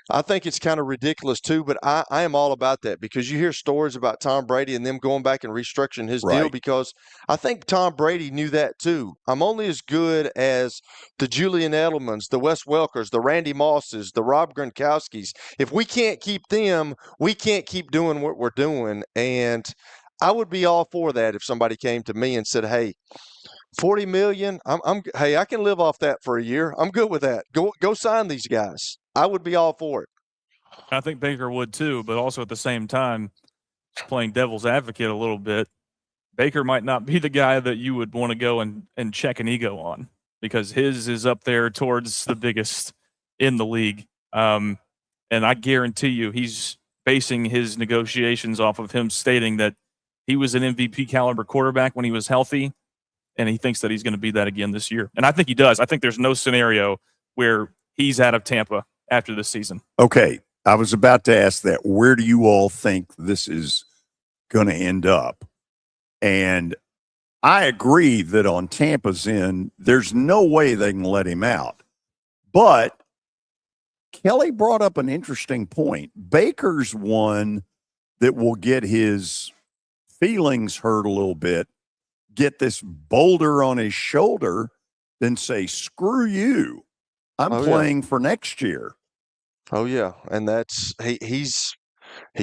I think it's kind of ridiculous too, but I am all about that because you hear stories about Tom Brady and them going back and restructuring his deal because I think Tom Brady knew that too. I'm only as good as the Julian Edelmans, the Wes Welkers, the Randy Mosses, the Rob Gronkowskis. If we can't keep them, we can't keep doing what we're doing. And I would be all for that if somebody came to me and said, hey, $40 million, hey, I can live off that for a year. I'm good with that. Go sign these guys. I would be all for it. I think Baker would too, but also at the same time, playing devil's advocate a little bit, Baker might not be the guy that you would want to go and check an ego on because his is up there towards the biggest in the league. And I guarantee you he's basing his negotiations off of him stating that he was an MVP caliber quarterback when he was healthy, and he thinks that he's going to be that again this year. And I think he does. I think there's no scenario where he's out of Tampa after this season. Okay. I was about to ask that. Where do you all think this is going to end up? And I agree that on Tampa's end, there's no way they can let him out. But Kelly brought up an interesting point. Baker's one that will get his feelings hurt a little bit, get this boulder on his shoulder, then say, screw you. I'm playing for next year. Oh, yeah. And that's he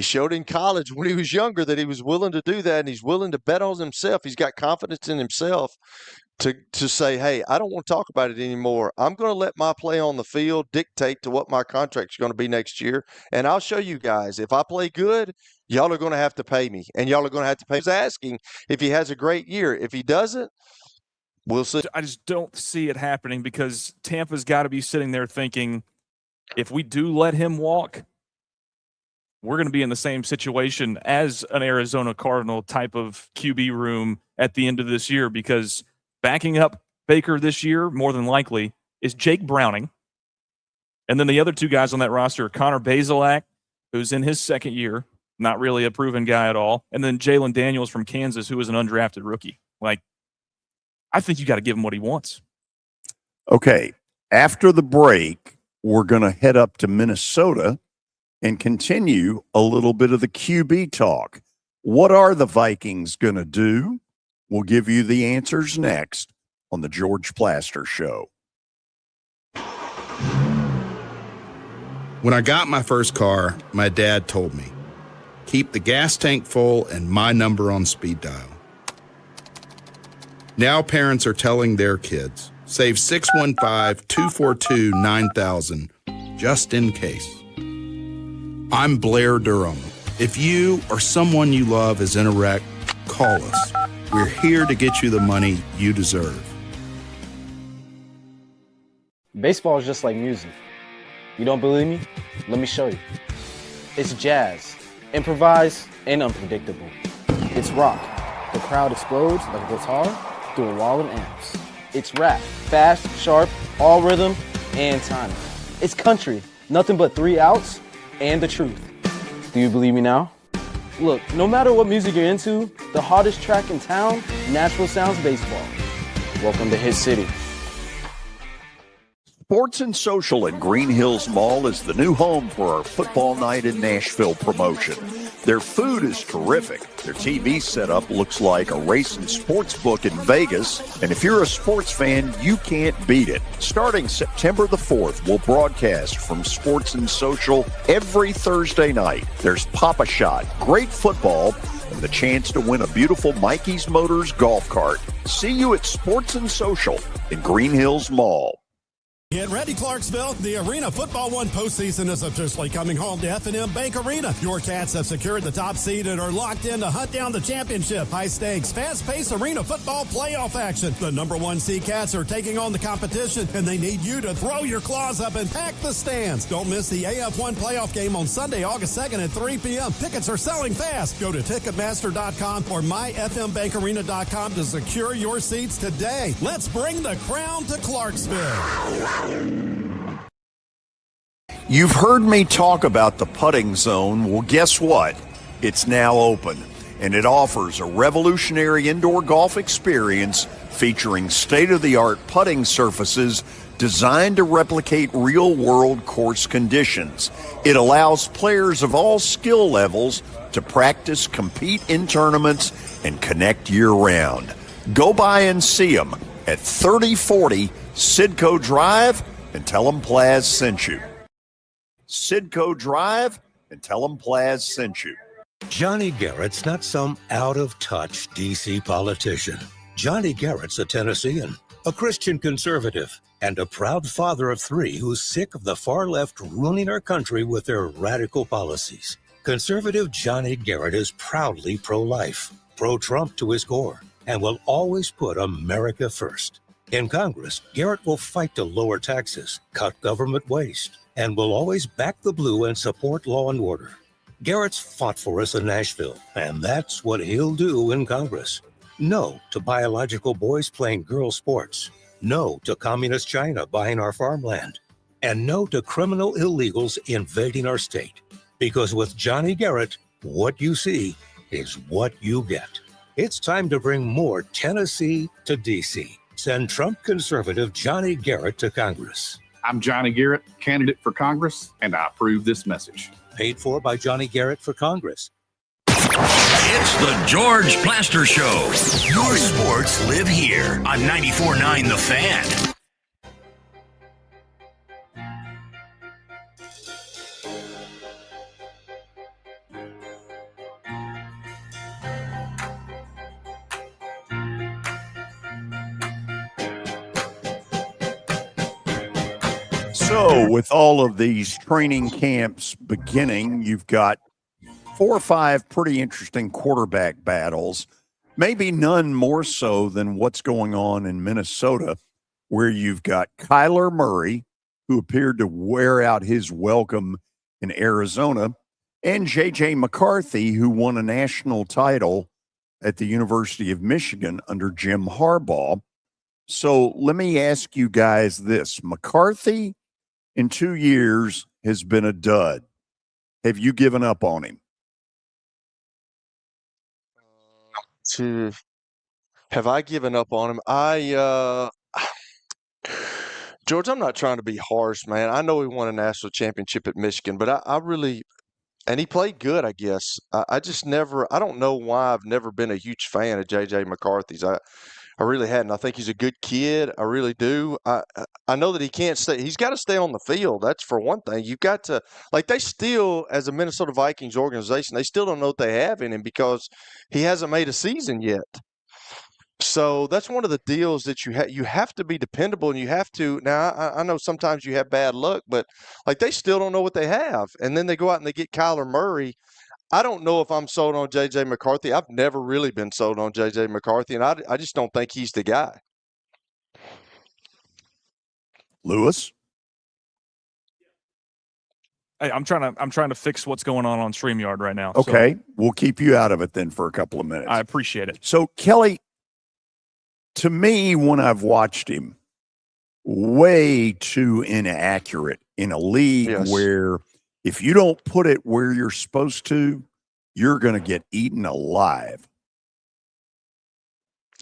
showed in college when he was younger that he was willing to do that, and he's willing to bet on himself. He's got confidence in himself to say, hey, I don't want to talk about it anymore. I'm going to let my play on the field dictate to what my contract's going to be next year. And I'll show you guys, if I play good, y'all are going to have to pay me. And y'all are going to have to pay. He's asking if he has a great year. If he doesn't, we'll see. I just don't see it happening because Tampa's got to be sitting there thinking, if we do let him walk, we're going to be in the same situation as an Arizona Cardinal type of QB room at the end of this year because backing up Baker this year, more than likely, is Jake Browning. And then the other two guys on that roster are Connor Bazelak, who's in his second year, not really a proven guy at all, and then Jalen Daniels from Kansas, who is an undrafted rookie. Like, I think you got to give him what he wants. Okay. After the break, we're going to head up to Minnesota and continue a little bit of the QB talk. What are the Vikings going to do? We'll give you the answers next on the George Plaster Show. When I got my first car, my dad told me, keep the gas tank full and my number on speed dial. Now parents are telling their kids, save 615-242-9000 just in case. I'm Blair Durham. If you or someone you love is in a wreck, call us. We're here to get you the money you deserve. Baseball is just like music. You don't believe me? Let me show you. It's jazz, improvised and unpredictable. It's rock. The crowd explodes like a guitar through a wall of amps. It's rap, fast, sharp, all rhythm and timing. It's country, nothing but 3 outs, and the truth. Do you believe me now? Look, no matter what music you're into, the hottest track in town, Nashville Sounds Baseball. Welcome to Hit City. Sports and Social at Green Hills Mall is the new home for our Football Night in Nashville promotion. Their food is terrific. Their TV setup looks like a racing sports book in Vegas. And if you're a sports fan, you can't beat it. Starting September the 4th, we'll broadcast from Sports and Social every Thursday night. There's Pop-A-Shot, great football, and the chance to win a beautiful Mikey's Motors golf cart. See you at Sports and Social in Green Hills Mall. Get ready, Clarksville. The Arena Football One postseason is officially coming home to F&M Bank Arena. Your Cats have secured the top seed and are locked in to hunt down the championship. High-stakes, fast-paced Arena Football playoff action. The number one seed Cats are taking on the competition, and they need you to throw your claws up and pack the stands. Don't miss the AF1 playoff game on Sunday, August 2nd at 3 p.m. Tickets are selling fast. Go to Ticketmaster.com or myfmbankarena.com to secure your seats today. Let's bring the crown to Clarksville. You've heard me talk about the putting zone. Well, guess what? It's now open, and it offers a revolutionary indoor golf experience featuring state-of-the-art putting surfaces designed to replicate real-world course conditions. It allows players of all skill levels to practice, compete in tournaments, and connect year-round. Go by and see them at 3040 Sidco Drive and tell them Plaz sent you. Sidco Drive and tell them Plaz sent you. Johnny Garrett's not some out-of-touch D.C. politician. Johnny Garrett's a Tennessean, a Christian conservative, and a proud father of three who's sick of the far left ruining our country with their radical policies. Conservative Johnny Garrett is proudly pro-life, pro-Trump to his core, and will always put America first. In Congress, Garrett will fight to lower taxes, cut government waste, and will always back the blue and support law and order. Garrett's fought for us in Nashville, and that's what he'll do in Congress. No to biological boys playing girl sports. No to communist China buying our farmland. And no to criminal illegals invading our state. Because with Johnny Garrett, what you see is what you get. It's time to bring more Tennessee to D.C. Send Trump conservative Johnny Garrett to Congress. I'm Johnny Garrett, candidate for Congress, and I approve this message. Paid for by Johnny Garrett for Congress. It's the George Plaster Show. Your sports live here on 94.9 The Fan. So, with all of these training camps beginning, you've got 4 or 5 pretty interesting quarterback battles, maybe none more so than what's going on in Minnesota, where you've got Kyler Murray, who appeared to wear out his welcome in Arizona, and J.J. McCarthy, who won a national title at the University of Michigan under Jim Harbaugh. So let me ask you guys this. McCarthy, in 2 years, has been a dud. Have you given up on him? Have I given up on him? George, I'm not trying to be harsh, man. I know he won a national championship at Michigan, but I really, and he played good, I guess. I just never, I don't know why I've never been a huge fan of J.J. McCarthy's. I really hadn't. I think he's a good kid. I really do. I know that he can't stay. He's got to stay on the field. That's for one thing. You've got to, like, they still, as a Minnesota Vikings organization, they still don't know what they have in him because he hasn't made a season yet. So that's one of the deals that you have to be dependable, and you have to. Now, I know sometimes you have bad luck, but like they still don't know what they have, and then they go out and they get Kyler Murray. I don't know if I'm sold on J.J. McCarthy. I've never really been sold on J.J. McCarthy, and I just don't think he's the guy. Lewis? Hey, I'm trying to fix what's going on StreamYard right now. Okay, so we'll keep you out of it then for a couple of minutes. I appreciate it. So, Kelly, to me, when I've watched him, way too inaccurate in a league where If you don't put it where you're supposed to, you're going to get eaten alive.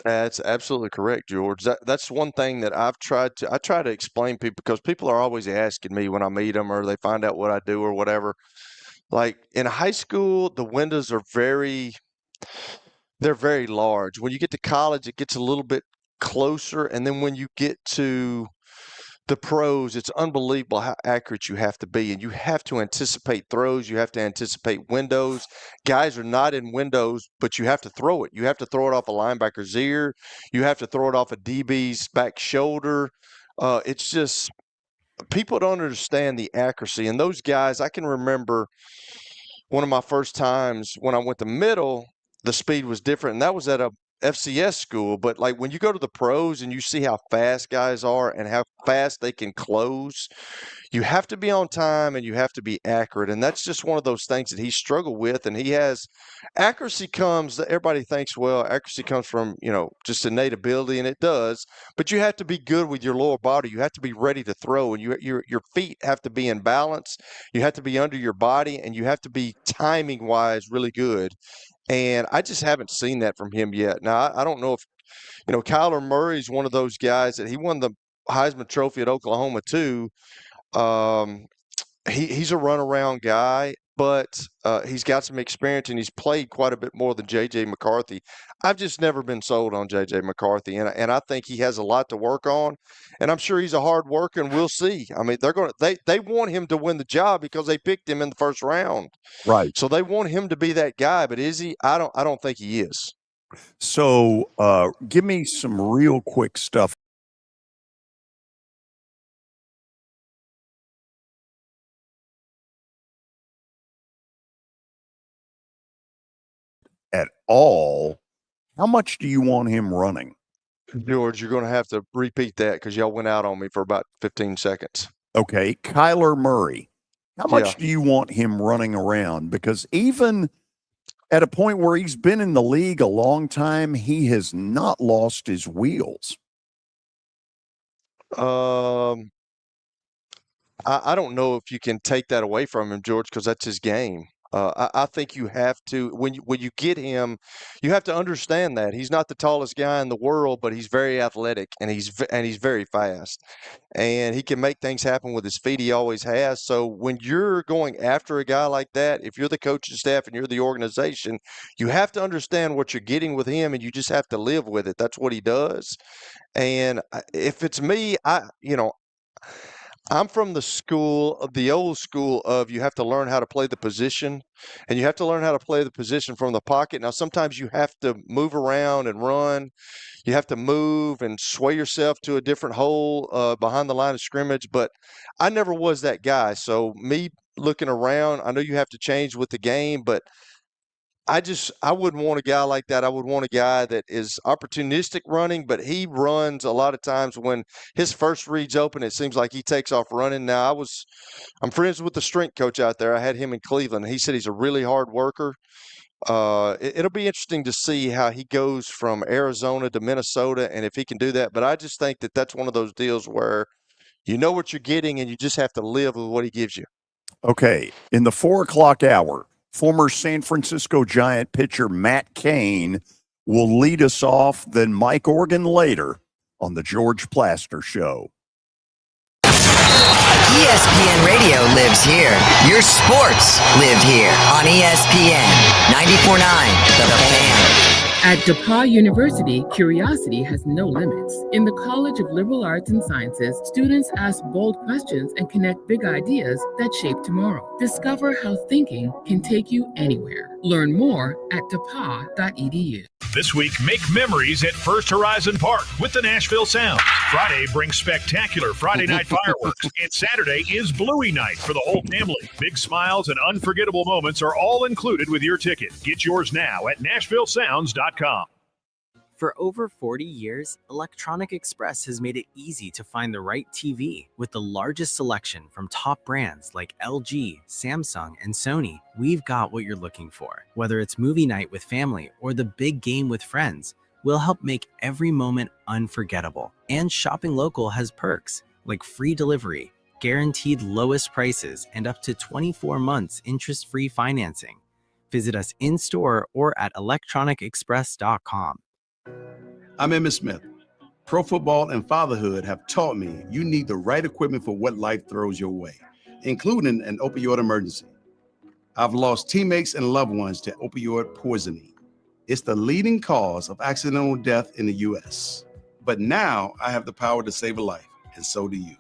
That's absolutely correct, George. That's one thing that I try to explain people, because people are always asking me when I meet them or they find out what I do or whatever. Like in high school, the windows are they're very large. When you get to college, it gets a little bit closer, and then when you get to the pros, it's unbelievable how accurate you have to be, and you have to anticipate throws. You have to anticipate windows. Guys are not in windows, but you have to throw it. You have to throw it off a linebacker's ear. You have to throw it off a DB's back shoulder. It's just people don't understand the accuracy. And those guys, I can remember one of my first times when I went to middle, the speed was different, and that was at a FCS school. But like when you go to the pros and you see how fast guys are and how fast they can close, you have to be on time and you have to be accurate. And that's just one of those things that he struggled with. And he has accuracy comes, everybody thinks, well, accuracy comes from, just innate ability, and it does. But you have to be good with your lower body. You have to be ready to throw, and your feet have to be in balance. You have to be under your body, and you have to be timing wise really good. And I just haven't seen that from him yet. Now, I don't know if, Kyler Murray's one of those guys that he won the Heisman Trophy at Oklahoma too. He's a runaround guy, but he's got some experience and he's played quite a bit more than J.J. McCarthy. I've just never been sold on J.J. McCarthy, and I think he has a lot to work on. And I'm sure he's a hard worker, and we'll see. I mean, they want him to win the job because they picked him in the first round. Right. So they want him to be that guy, but is he? I don't think he is. So give me some real quick stuff. At all, how much do you want him running? George, you're going to have to repeat that because y'all went out on me for about 15 seconds. Okay, Kyler Murray, how much do you want him running around? Because even at a point where he's been in the league a long time, he has not lost his wheels. I don't know if you can take that away from him, George, because that's his game. I think you have to, when you get him, you have to understand that he's not the tallest guy in the world, but he's very athletic and he's very fast, and he can make things happen with his feet. He always has. So when you're going after a guy like that, if you're the coaching staff and you're the organization, you have to understand what you're getting with him, and you just have to live with it. That's what he does. And if it's me, I'm from the old school of you have to learn how to play the position, and you have to learn how to play the position from the pocket. Now, sometimes you have to move around and run. You have to move and sway yourself to a different hole behind the line of scrimmage, but I never was that guy. So me looking around, I know you have to change with the game, but I wouldn't want a guy like that. I would want a guy that is opportunistic running, but he runs a lot of times when his first read's open, it seems like he takes off running. Now, I'm friends with the strength coach out there. I had him in Cleveland. He said he's a really hard worker. It'll be interesting to see how he goes from Arizona to Minnesota and if he can do that. But I just think that that's one of those deals where you know what you're getting and you just have to live with what he gives you. Okay, in the 4 o'clock hour, former San Francisco Giant pitcher Matt Cain will lead us off, then Mike Organ later on the George Plaster Show. ESPN Radio lives here. Your sports live here on ESPN 94.9 The Fan. At DePauw University, curiosity has no limits. In the College of Liberal Arts and Sciences, students ask bold questions and connect big ideas that shape tomorrow. Discover how thinking can take you anywhere. Learn more at depaw.edu. This week, make memories at First Horizon Park with the Nashville Sound. Friday brings spectacular Friday night fireworks, and Saturday is Bluey night for the whole family. Big smiles and unforgettable moments are all included with your ticket. Get yours now at NashvilleSounds.com. For over 40 years, Electronic Express has made it easy to find the right TV. With the largest selection from top brands like LG, Samsung, and Sony, we've got what you're looking for. Whether it's movie night with family or the big game with friends, we'll help make every moment unforgettable. And shopping local has perks like free delivery, guaranteed lowest prices, and up to 24 months interest-free financing. Visit us in-store or at electronicexpress.com. I'm Emmitt Smith. Pro football and fatherhood have taught me you need the right equipment for what life throws your way, including an opioid emergency. I've lost teammates and loved ones to opioid poisoning. It's the leading cause of accidental death in the U.S. But now I have the power to save a life, and so do you.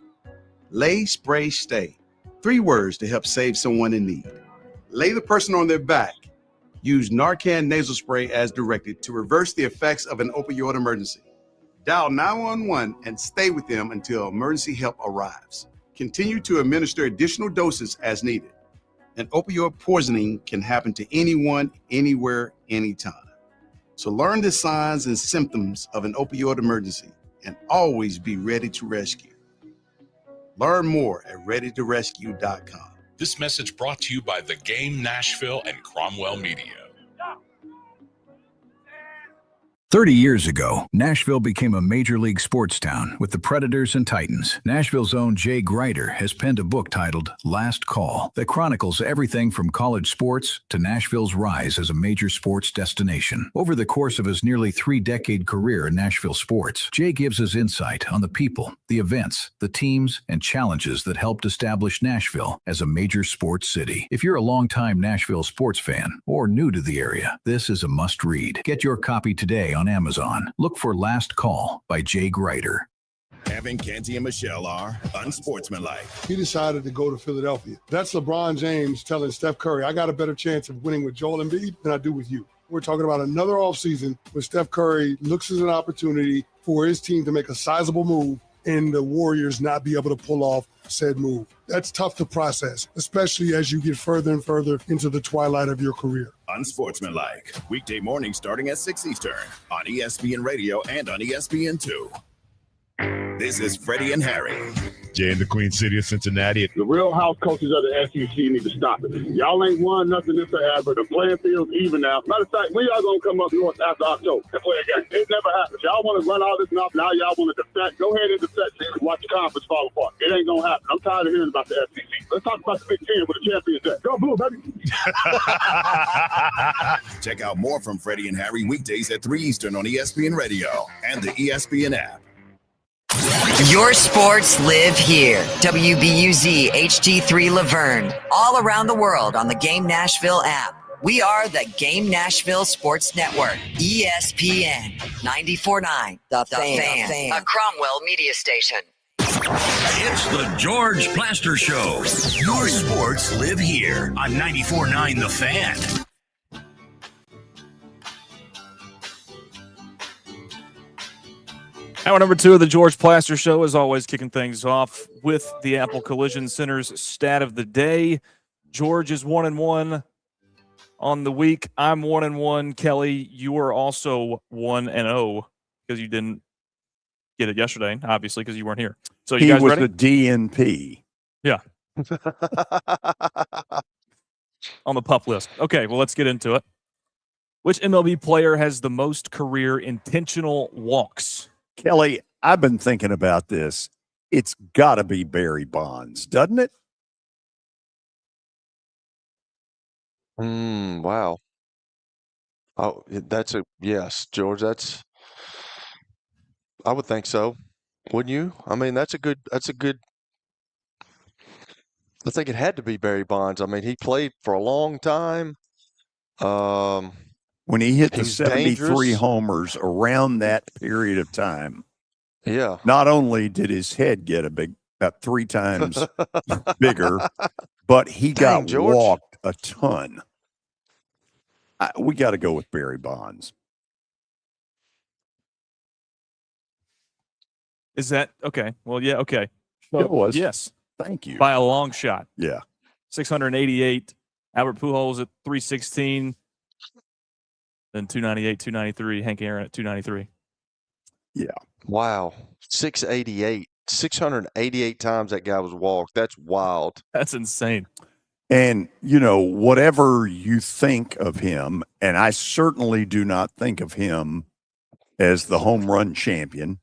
Lay, spray, stay. 3 words to help save someone in need. Lay the person on their back. Use Narcan nasal spray as directed to reverse the effects of an opioid emergency. Dial 911 and stay with them until emergency help arrives. Continue to administer additional doses as needed. An opioid poisoning can happen to anyone, anywhere, anytime. So learn the signs and symptoms of an opioid emergency and always be ready to rescue. Learn more at readytorescue.com. This message brought to you by The Game Nashville and Cromwell Media. 30 years ago, Nashville became a major league sports town with the Predators and Titans. Nashville's own Jay Grider has penned a book titled Last Call that chronicles everything from college sports to Nashville's rise as a major sports destination. Over the course of his nearly 3-decade career in Nashville sports, Jay gives us insight on the people, the events, the teams, and challenges that helped establish Nashville as a major sports city. If you're a longtime Nashville sports fan or new to the area, this is a must-read. Get your copy today on Amazon. Look for Last Call by Jay Grider. Evan, Canty, and Michelle are unsportsmanlike. He decided to go to Philadelphia. That's LeBron James telling Steph Curry, I got a better chance of winning with Joel Embiid than I do with you. We're talking about another offseason where Steph Curry looks as an opportunity for his team to make a sizable move and the Warriors not be able to pull off said move. That's tough to process, especially as you get further and further into the twilight of your career. Unsportsmanlike. Weekday mornings starting at 6 Eastern on ESPN Radio and on ESPN2. This is Freddie and Harry. Jay in the Queen City of Cincinnati. The real house coaches of the SEC need to stop it. Y'all ain't won nothing this forever. The playing field's even now. Matter of fact, when y'all gonna come up north after October and play a game? It never happens. Y'all want to run all this mouth. Now y'all want to defect. Go ahead and defect and watch the conference fall apart. It ain't gonna happen. I'm tired of hearing about the SEC. Let's talk about the Big Ten with the champions there. Go Blue, baby. Check out more from Freddie and Harry weekdays at 3 Eastern on ESPN Radio and the ESPN app. Your sports live here. WBUZ HD3 Laverne. All around the world on the Game Nashville app. We are the Game Nashville Sports Network. ESPN 94.9. The Fan. A Cromwell media station. It's the George Plaster Show. Your sports live here on 94.9 The Fan. Hour number 2 of the George Plaster Show is always kicking things off with the Apple Collision Center's stat of the day. George is 1-1 on the week. I'm 1-1. Kelly, you are also 1-0 because you didn't get it yesterday, obviously, because you weren't here. So you guys ready? He was the DNP. Yeah. On the pup list. Okay, well, let's get into it. Which MLB player has the most career intentional walks? Kelly, I've been thinking about this. It's got to be Barry Bonds, doesn't it? Wow. Oh, that's a yes, George. I would think so. Wouldn't you? I mean, that's a good. I think it had to be Barry Bonds. I mean, he played for a long time. When he hit the He's 73 dangerous. homers around that period of time, Yeah. not only did his head get about 3 times bigger, but he Dang, got George. walked a ton. We got to go with Barry Bonds. Is that okay? Well, yeah, okay. It was. Yes. Thank you. By a long shot. Yeah. 688. Albert Pujols at 316. Then 298, 293. Hank Aaron at 293. Yeah. Wow. 688. 688 times that guy was walked. That's wild. That's insane. And, whatever you think of him, and I certainly do not think of him as the home run champion,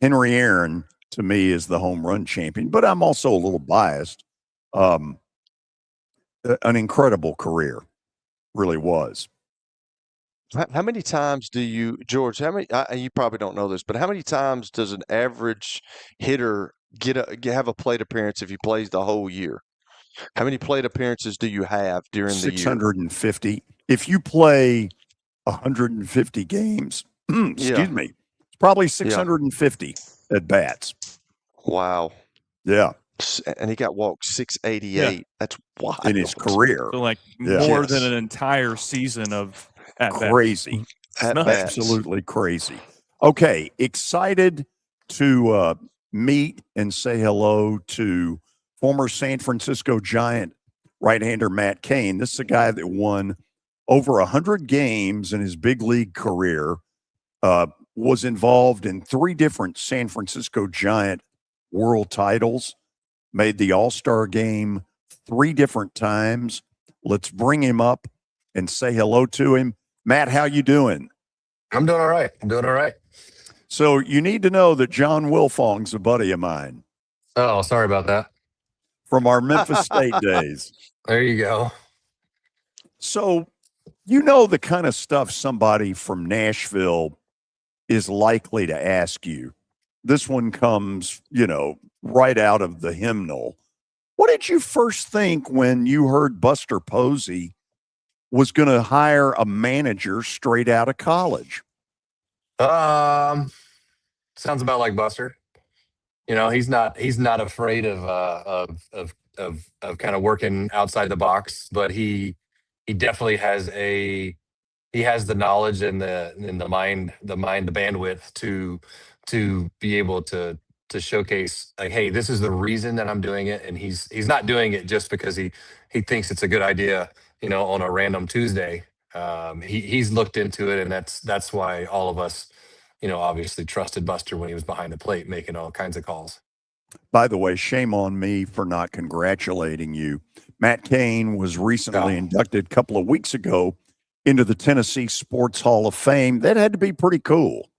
Henry Aaron to me is the home run champion, but I'm also a little biased. An incredible career, really was. How many times do you, George? How many? You probably don't know this, but how many times does an average hitter have a plate appearance if he plays the whole year? How many plate appearances do you have during the year? 650. If you play 150 games, excuse me, it's probably 650 at bats. Wow. Yeah. And he got walked 688. Yeah. That's wild. In his career. So like more than an entire season of crazy. Nuts. Absolutely crazy. Okay, excited to meet and say hello to former San Francisco Giant right-hander Matt Cain. This is a guy that won over 100 games in his big league career, was involved in 3 different San Francisco Giant world titles, made the All-Star game 3 different times. Let's bring him up and say hello to him. Matt, how you doing? I'm doing all right. So you need to know that John Wilfong's a buddy of mine. Oh, sorry about that. From our Memphis State days. There you go. So you know the kind of stuff somebody from Nashville is likely to ask you. This one comes, right out of the hymnal. What did you first think when you heard Buster Posey was going to hire a manager straight out of college? Sounds about like Buster. He's not afraid of kind of working outside the box, but he definitely has the knowledge and the mind, the bandwidth to be able to showcase, like, hey, this is the reason that I'm doing it, and he's not doing it just because he thinks it's a good idea, on a random Tuesday. He's looked into it, and that's why all of us, obviously trusted Buster when he was behind the plate making all kinds of calls. By the way, shame on me for not congratulating you. Matt Cain was recently inducted a couple of weeks ago into the Tennessee Sports Hall of Fame. That had to be pretty cool.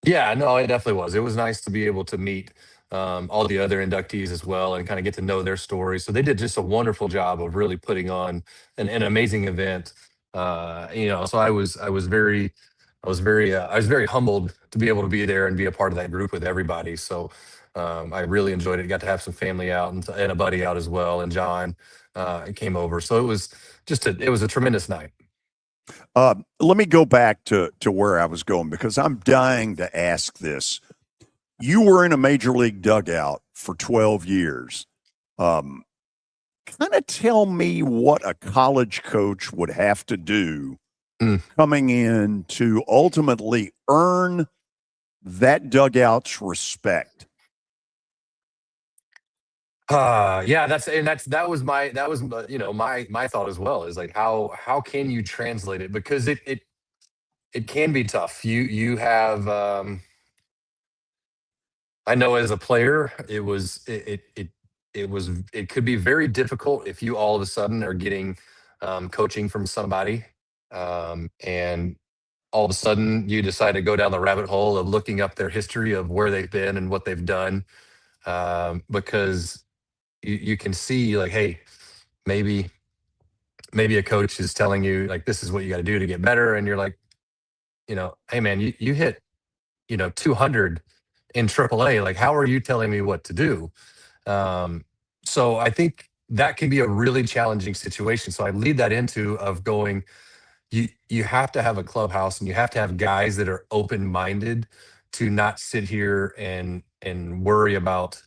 Yeah, no, it definitely was. It was nice to be able to meet all the other inductees as well and kind of get to know their stories. So they did just a wonderful job of really putting on an amazing event. So I was very humbled to be able to be there and be a part of that group with everybody. So I really enjoyed it. Got to have some family out and a buddy out as well. And John came over. So it was a tremendous night. Let me go back to where I was going, because I'm dying to ask this. You were in a major league dugout for 12 years. Kind of tell me what a college coach would have to do coming in to ultimately earn that dugout's respect. That was my thought as well, is like, how can you translate it? Because it can be tough. You have, I know as a player, it could be very difficult if you all of a sudden are getting coaching from somebody, and all of a sudden you decide to go down the rabbit hole of looking up their history of where they've been and what they've done, because you can see, like, hey, maybe a coach is telling you, like, this is what you got to do to get better, and you're like, hey man, you hit 200 in AAA, like, how are you telling me what to do? So I think that can be a really challenging situation. So I lead that into of going, you have to have a clubhouse, and you have to have guys that are open-minded to not sit here and worry about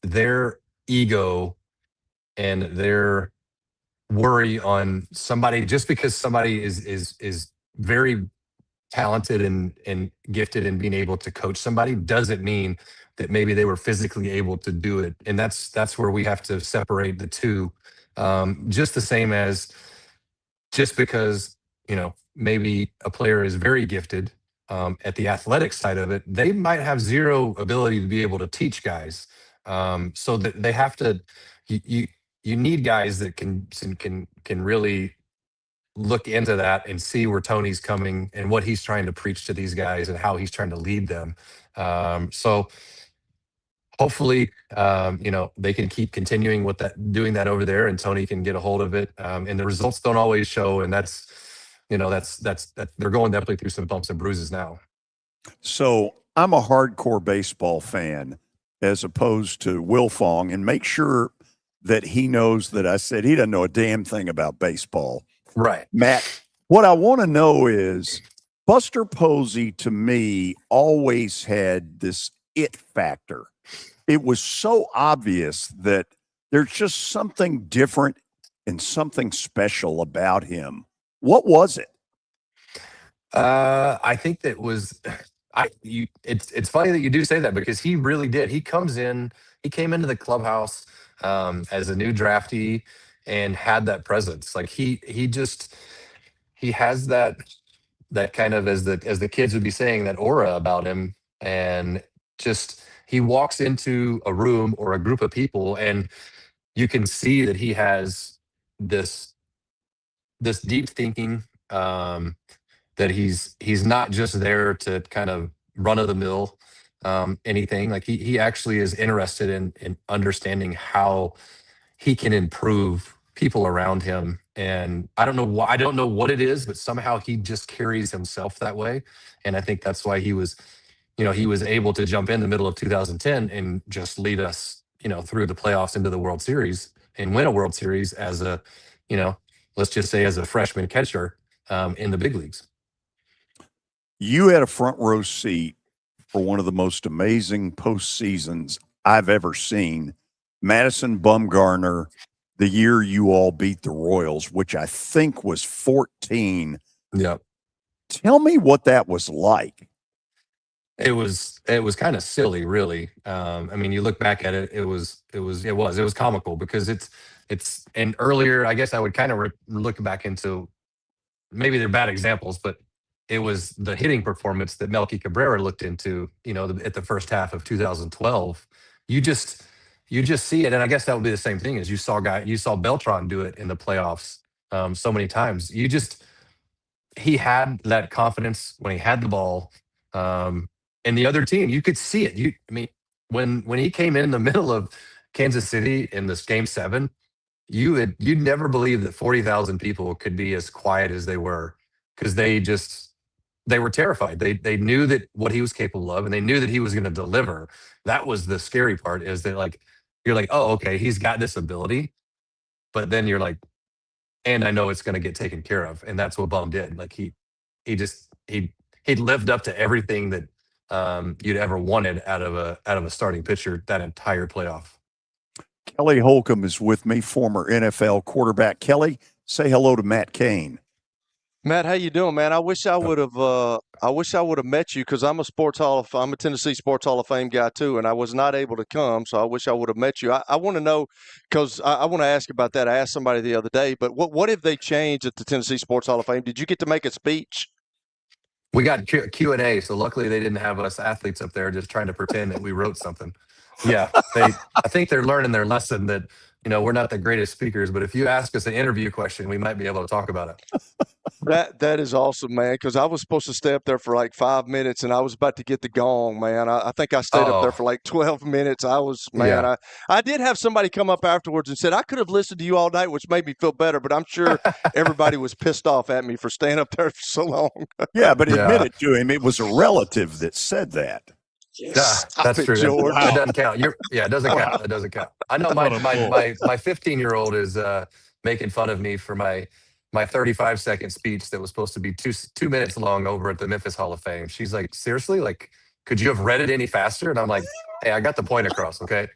their ego and their worry on somebody, just because somebody is very talented and gifted in being able to coach somebody doesn't mean that maybe they were physically able to do it. And that's where we have to separate the two. Just the same as, just because maybe a player is very gifted at the athletic side of it, they might have zero ability to be able to teach guys. So that they have to, you need guys that can really look into that and see where Tony's coming and what he's trying to preach to these guys and how he's trying to lead them. So hopefully, they can keep continuing with that, doing that over there, and Tony can get a hold of it. And the results don't always show, and that's they're going definitely through some bumps and bruises now. So I'm a hardcore baseball fan as opposed to Will Fong, and make sure that he knows that I said he doesn't know a damn thing about baseball. Right. Matt, what I want to know is Buster Posey, to me, always had this it factor. It was so obvious that there's just something different and something special about him. What was it? I think that was it's funny that you do say that, because he really did. He came into the clubhouse as a new draftee and had that presence. Like he has that kind of, as the kids would be saying, that aura about him. And just, he walks into a room or a group of people and you can see that he has this deep thinking, that he's not just there to kind of run of the mill anything. Like he actually is interested in understanding how he can improve people around him. And I don't know why, I don't know what it is, but somehow he just carries himself that way. And I think that's why he was able to jump in the middle of 2010 and just lead us, through the playoffs into the World Series and win a World Series as a, let's just say as a freshman catcher in the big leagues. You had a front row seat for one of the most amazing postseasons I've ever seen. Madison Bumgarner, the year you all beat the Royals, which I think was 14. Yep. Tell me what that was like. It was kind of silly, really. I mean, you look back at it, it was comical, because it's and earlier, I guess I would kind of look back into, maybe they're bad examples, but it was the hitting performance that Melky Cabrera looked into, at the first half of 2012. You just see it, and I guess that would be the same thing as you saw Beltran do it in the playoffs so many times. He had that confidence when he had the ball, and the other team, you could see it. When he came in the middle of Kansas City in this Game 7, you'd never believe that 40,000 people could be as quiet as they were, because they were terrified. They knew that what he was capable of, and they knew that he was going to deliver. That was the scary part, is that you're like, oh, okay, he's got this ability, but then you're like, and I know it's going to get taken care of. And that's what Bum did. Like he lived up to everything that you'd ever wanted out of a starting pitcher that entire playoff. Kelly Holcomb is with me, former NFL quarterback. Kelly, say hello to Matt Cain. Matt, how you doing, man? I wish I would have met you, because I'm a Tennessee Sports Hall of Fame guy too, and I was not able to come, so I wish I would have met you. I want to know, because I want to ask about that. I asked somebody the other day, but what have they changed at the Tennessee Sports Hall of Fame? Did you get to make a speech? We got Q&A, so luckily they didn't have us athletes up there just trying to pretend that we wrote something. Yeah, I think they're learning their lesson that, we're not the greatest speakers, but if you ask us an interview question, we might be able to talk about it. That is awesome, man, because I was supposed to stay up there for like 5 minutes, and I was about to get the gong, man. I think I stayed up there for like 12 minutes. I did have somebody come up afterwards and said, I could have listened to you all night, which made me feel better, but I'm sure everybody was pissed off at me for staying up there for so long. Yeah, but admit it to him. It was a relative that said that. That's true. George. That doesn't count. It doesn't count. That doesn't count. I know my 15-year-old is making fun of me for my 35-second speech that was supposed to be two minutes long over at the Memphis Hall of Fame. She's like, seriously? Like, could you have read it any faster? And I'm like, hey, I got the point across, okay?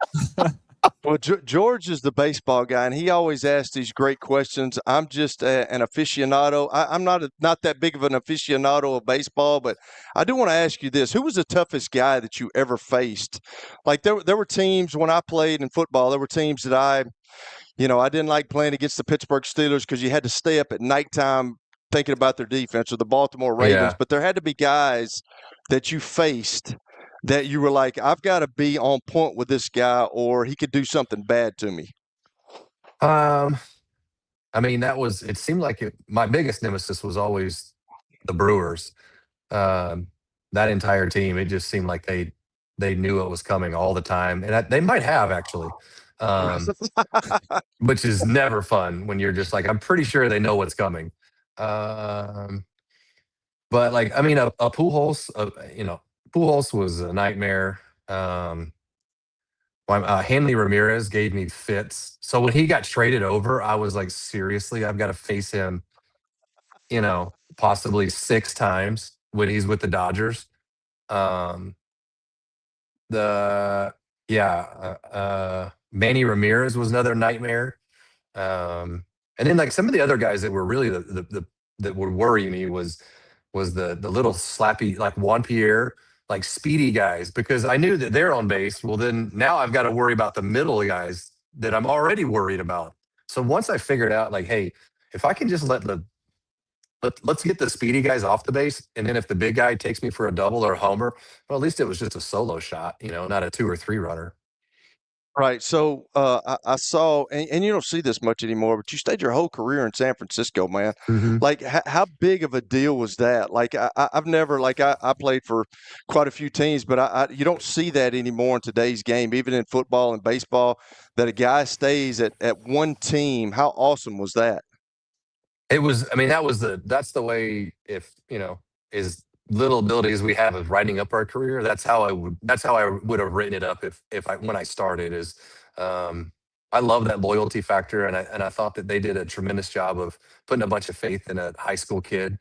Well, George is the baseball guy, and he always asks these great questions. I'm just an aficionado. I'm not that big of an aficionado of baseball, but I do want to ask you this. Who was the toughest guy that you ever faced? Like, there were teams when I played in football, there were teams that I didn't like playing against the Pittsburgh Steelers, because you had to stay up at nighttime thinking about their defense, or the Baltimore Ravens. Yeah. But there had to be guys that you faced that you were like, I've got to be on point with this guy, or he could do something bad to me. I mean, it seemed like my biggest nemesis was always the Brewers. Um, that entire team, it just seemed like they knew it was coming all the time, and they might have actually, which is never fun when you're just like, I'm pretty sure they know what's coming. Um, but like, I mean, a Pujols, Pujols was a nightmare. Um, Hanley Ramirez gave me fits. So when he got traded over, I was like, seriously, I've got to face him, possibly 6 times when he's with the Dodgers. Um, the yeah, Manny Ramirez was another nightmare. And then like some of the other guys that were really the that would worry me was the little slappy like Juan Pierre, like speedy guys, because I knew that they're on base. Well, then now I've got to worry about the middle guys that I'm already worried about. So once I figured out like, hey, if I can just let's get the speedy guys off the base, and then if the big guy takes me for a double or a homer, well, at least it was just a solo shot, not a 2 or 3 runner. Right. So I saw, and you don't see this much anymore, but you stayed your whole career in San Francisco, man. Mhm. Like, how big of a deal was that? Like, I've never, like, I played for quite a few teams, but you don't see that anymore in today's game, even in football and baseball, that a guy stays at one team. How awesome was that? It was, I mean, that's the way, if, as little ability as we have of writing up our career, that's how I would have written it up when I started is, um, I love that loyalty factor. And I thought that they did a tremendous job of putting a bunch of faith in a high school kid.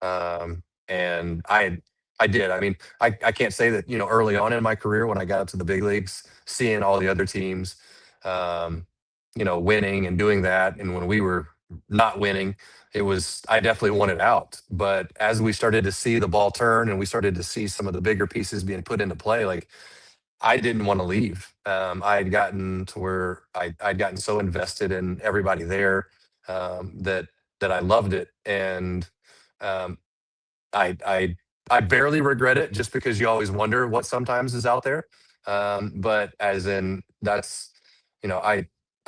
And I did. I mean, I can't say that, early on in my career when I got up to the big leagues, seeing all the other teams, um, winning and doing that. And when we were not winning, I definitely wanted out. But as we started to see the ball turn and we started to see some of the bigger pieces being put into play, like I didn't want to leave. I had gotten to where I'd gotten so invested in everybody there, that I loved it. And um, I barely regret it, just because you always wonder what sometimes is out there. But as in that's, I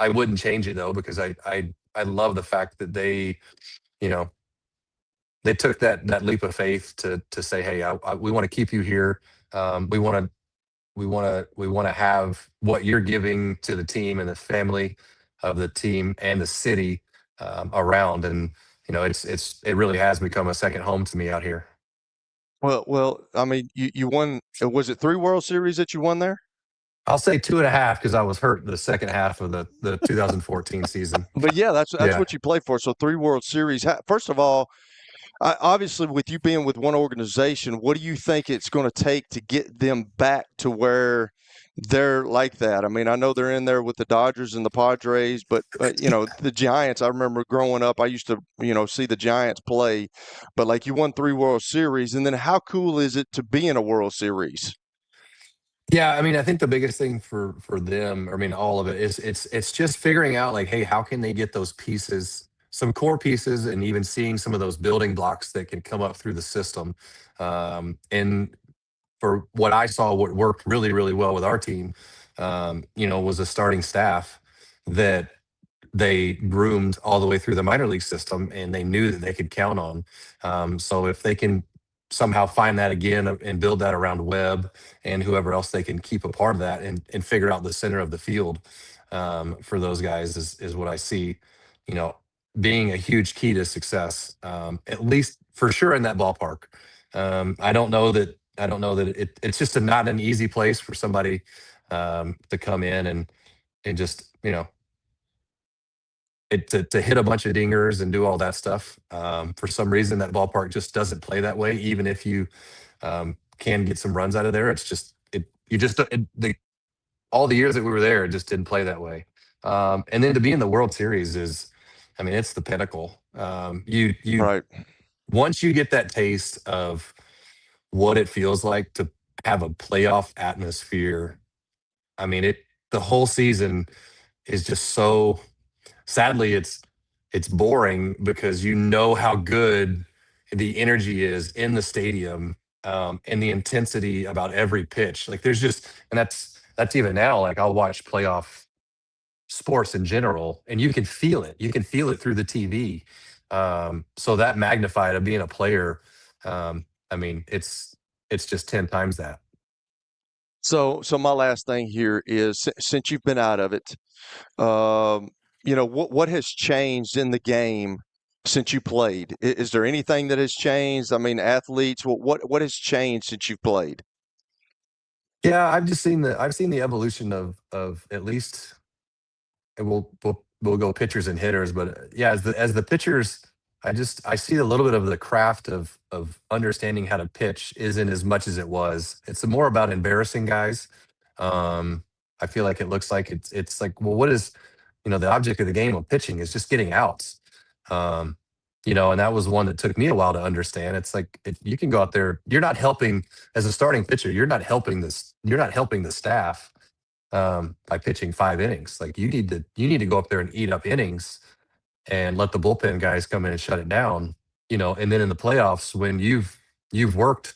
wouldn't change it though, because I love the fact that you know, they took that leap of faith to say, hey, we want to keep you here. We want to have what you're giving to the team and the family of the team and the city, around. And it really has become a second home to me out here. Well, I mean, you won. Was it 3 World Series that you won there? I'll say 2.5 because I was hurt the second half of the 2014 season. But yeah, that's Yeah. what you play for. So 3 World Series. First of all, obviously, with you being with one organization, what do you think it's going to take to get them back to where they're like that? I mean, I know they're in there with the Dodgers and the Padres, but the Giants. I remember growing up, I used to see the Giants play. But like, you won 3 World Series, and then how cool is it to be in a World Series? Yeah, I mean, I think the biggest thing for them, I mean, all of it is it's just figuring out like, hey, how can they get those pieces, some core pieces, and even seeing some of those building blocks that can come up through the system. And for what I saw, what worked really, really well with our team, was a starting staff that they groomed all the way through the minor league system, and they knew that they could count on. So if they can somehow find that again and build that around Webb and whoever else they can keep a part of that, and figure out the center of the field, for those guys is what I see, being a huge key to success, at least for sure in that ballpark. I don't know that it's just not an easy place for somebody, to come in and just, to hit a bunch of dingers and do all that stuff. For some reason, that ballpark just doesn't play that way. Even if you, can get some runs out of there, it's just all the years that we were there, it just didn't play that way. And then to be in the World Series is, I mean, it's the pinnacle. Right. Once you get that taste of what it feels like to have a playoff atmosphere, I mean, the whole season is just so, sadly, it's boring because you know how good the energy is in the stadium, and the intensity about every pitch. Like there's just, and that's even now, like I'll watch playoff sports in general, and you can feel it. You can feel it through the TV. So that magnified of being a player, I mean, it's just 10 times that. So my last thing here is since you've been out of it, what has changed in the game since you played? Is there anything that has changed? I mean, athletes, what has changed since you've played? Yeah, I've seen the evolution of at least, and we'll go pitchers and hitters, but yeah, as the pitchers, I see a little bit of the craft of understanding how to pitch isn't as much as it was. It's more about embarrassing guys. I feel like it looks like it's like, well, what is, the object of the game of pitching is just getting outs. Um, and that was one that took me a while to understand. It's like you can go out there, you're not helping as a starting pitcher, you're not helping the staff by pitching 5 innings. Like you need to go up there and eat up innings and let the bullpen guys come in and shut it down. And then in the playoffs, when you've worked,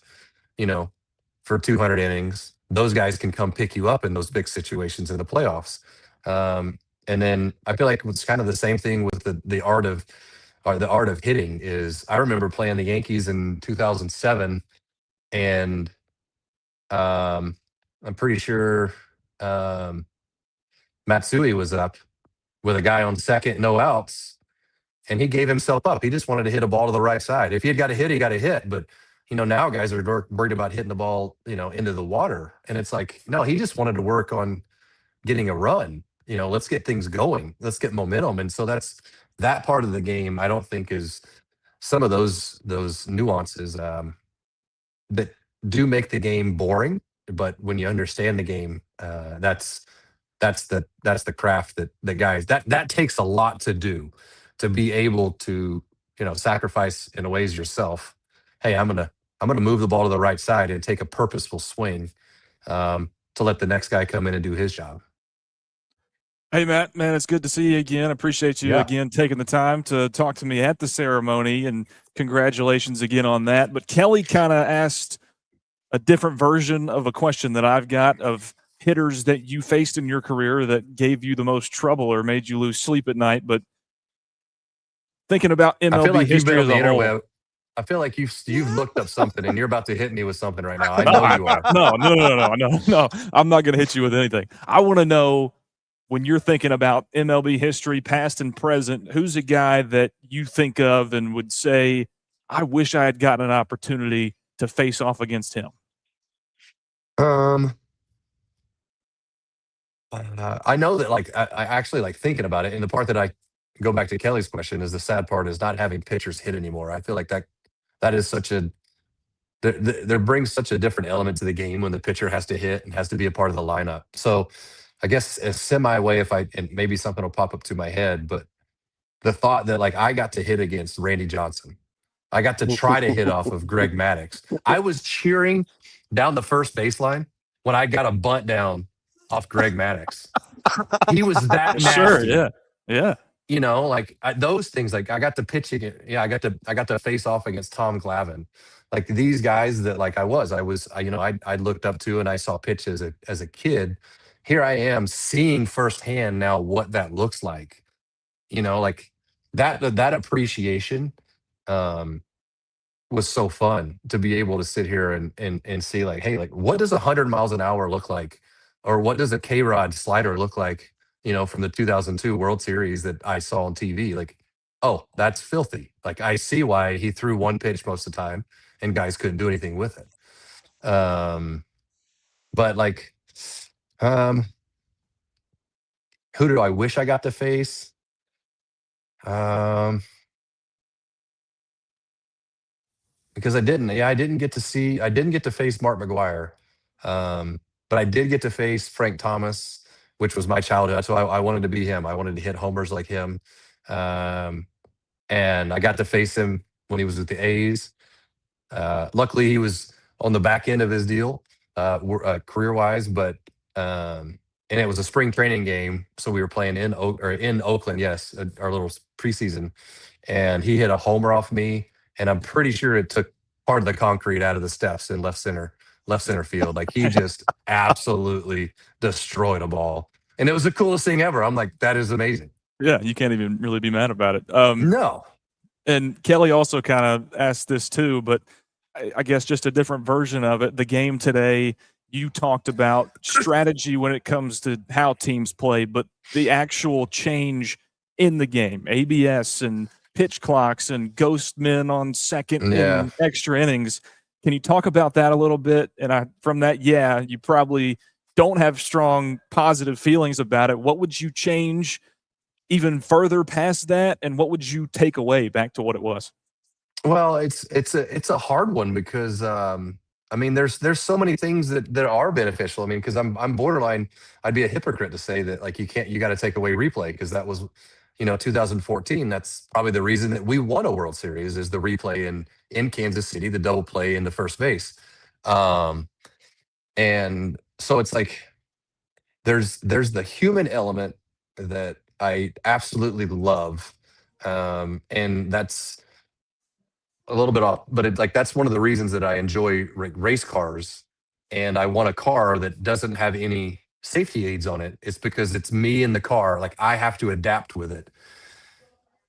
for 200 innings, those guys can come pick you up in those big situations in the playoffs. And then I feel like it's kind of the same thing with the art of hitting. Is I remember playing the Yankees in 2007, and I'm pretty sure Matsui was up with a guy on second, no outs, and he gave himself up. He just wanted to hit a ball to the right side. If he had got a hit, he got a hit. But now guys are worried about hitting the ball, into the water, and it's like, no, he just wanted to work on getting a run. Let's get things going. Let's get momentum. And so that's that part of the game. I don't think is some of those nuances that do make the game boring. But when you understand the game, that's the craft that the guys that takes a lot to do, to be able to sacrifice in ways yourself. Hey, I'm gonna move the ball to the right side and take a purposeful swing to let the next guy come in and do his job. Hey, Matt, man, it's good to see you again. Appreciate you again taking the time to talk to me at the ceremony, and congratulations again on that. But Kelly kind of asked a different version of a question that I've got of hitters that you faced in your career that gave you the most trouble or made you lose sleep at night. But thinking about MLB I feel like history you've been on as the a whole. interweb. I feel like you've looked up something and you're about to hit me with something right now. I know you are. No. I'm not going to hit you with anything. I want to know, when you're thinking about MLB history, past and present, who's a guy that you think of and would say, I wish I had gotten an opportunity to face off against him? I know that, like, I actually like thinking about it. And the part that I go back to Kelly's question is the sad part is not having pitchers hit anymore. I feel like that is such a, there brings such a different element to the game when the pitcher has to hit and has to be a part of the lineup. So I guess a semi way, and maybe something will pop up to my head, but the thought that, like, I got to hit against Randy Johnson. I got to try to hit off of Greg Maddux. I was cheering down the first baseline when I got a bunt down off Greg Maddux. He was that nasty. Sure, yeah. Those things. Like, I got to pitch against. Yeah, I got to face off against Tom Glavine. Like, these guys that, like, I looked up to and I saw pitch as a kid. Here I am seeing firsthand now what that looks like. Like that appreciation was so fun to be able to sit here and see, like, hey, like, what does 100 miles an hour look like? Or what does a K-Rod slider look like, from the 2002 World Series that I saw on TV? Like, oh, that's filthy. Like, I see why he threw one pitch most of the time and guys couldn't do anything with it. But, like, who do I wish I got to face? Because I didn't get to face Mark McGwire. But I did get to face Frank Thomas, which was my childhood. So I wanted to be him. I wanted to hit homers like him. And I got to face him when he was with the A's. Luckily, he was on the back end of his deal, career-wise, and it was a spring training game, so we were playing in Oakland, yes, our little preseason, and he hit a homer off me, and I'm pretty sure it took part of the concrete out of the steps in left center field. Like, he just absolutely destroyed a ball. And it was the coolest thing ever. I'm like, that is amazing. Yeah, you can't even really be mad about it. No. And Kelly also kind of asked this too, but I guess just a different version of it. The game today, you talked about strategy when it comes to how teams play, but the actual change in the game, ABS and pitch clocks and ghost men on second and extra innings. Can you talk about that a little bit? And from that, you probably don't have strong positive feelings about it. What would you change even further past that, and what would you take away back to what it was? Well, it's a hard one because I mean there's so many things that are beneficial. I mean, because I'm borderline, I'd be a hypocrite to say that like you got to take away replay, because that was 2014. That's probably the reason that we won a World Series, is the replay in Kansas City, the double play into first base. And so it's like there's the human element that I absolutely love, and that's a little bit off, but that's one of the reasons that I enjoy race cars, and I want a car that doesn't have any safety aids on it. It's because it's me in the car. Like, I have to adapt with it.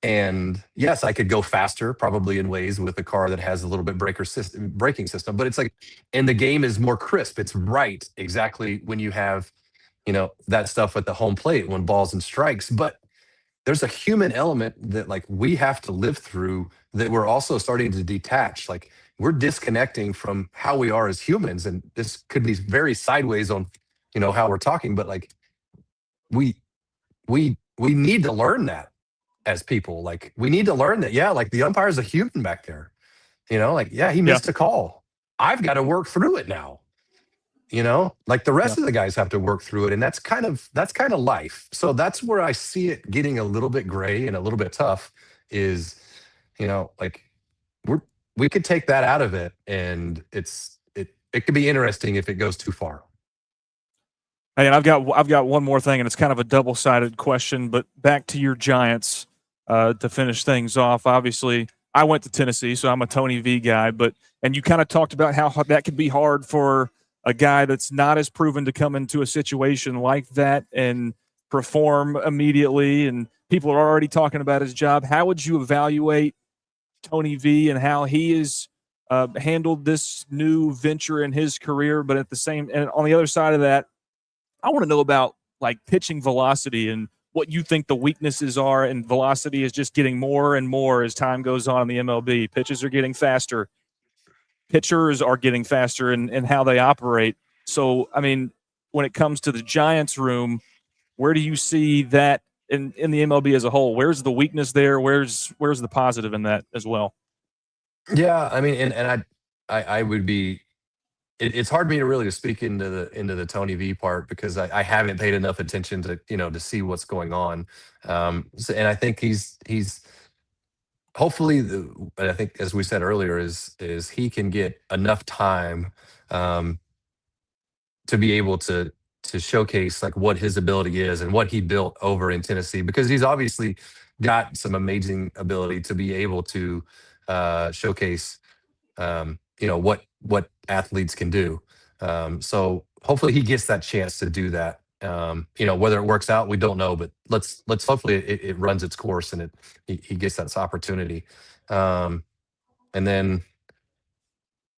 And yes, I could go faster probably in ways with a car that has a little bit braking system, but it's like, and the game is more crisp. It's right exactly when you have, that stuff at the home plate when balls and strikes. But there's a human element that like we have to live through, that we're also starting to detach. Like, we're disconnecting from how we are as humans. And this could be very sideways on, how we're talking, but like we need to learn that as people. Like, we need to learn that, like the umpire's a human back there, he missed a call. I've got to work through it now. Like the rest of the guys have to work through it. And that's kind of life. So that's where I see it getting a little bit gray and a little bit tough is, like we could take that out of it, and it could be interesting if it goes too far. Hey, and I've got one more thing, and it's kind of a double-sided question, but back to your Giants to finish things off. Obviously, I went to Tennessee, so I'm a Tony V guy, and you kind of talked about how that could be hard for a guy that's not as proven to come into a situation like that and perform immediately, and people are already talking about his job. How would you evaluate Tony V and how he has handled this new venture in his career? But and on the other side of that, I want to know about like pitching velocity and what you think the weaknesses are, and velocity is just getting more and more as time goes on in the MLB. Pitches are getting faster. Pitchers are getting faster in how they operate. So, I mean, when it comes to the Giants room, where do you see that in the MLB as a whole? Where's the weakness there? Where's the positive in that as well? Yeah, I mean, and I would be. It's hard for me to really speak into the Tony V part, because I haven't paid enough attention to to see what's going on. And I think he's hopefully, and I think as we said earlier, is he can get enough time to be able to showcase like what his ability is and what he built over in Tennessee, because he's obviously got some amazing ability to be able to showcase what athletes can do. So hopefully he gets that chance to do that. Whether it works out, we don't know, but let's hopefully it runs its course and he gets that opportunity. And then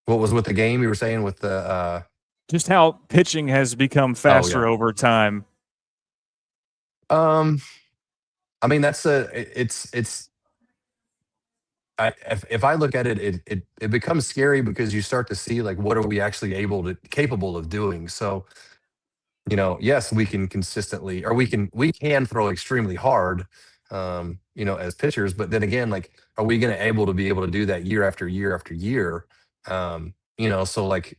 what was with the game you were saying with the just how pitching has become faster over time? I mean, that's if I look at it, it becomes scary, because you start to see like what are we actually capable of doing. So, yes, we can consistently, or we can throw extremely hard, as pitchers. But then again, like, are we going to be able to do that year after year after year? So like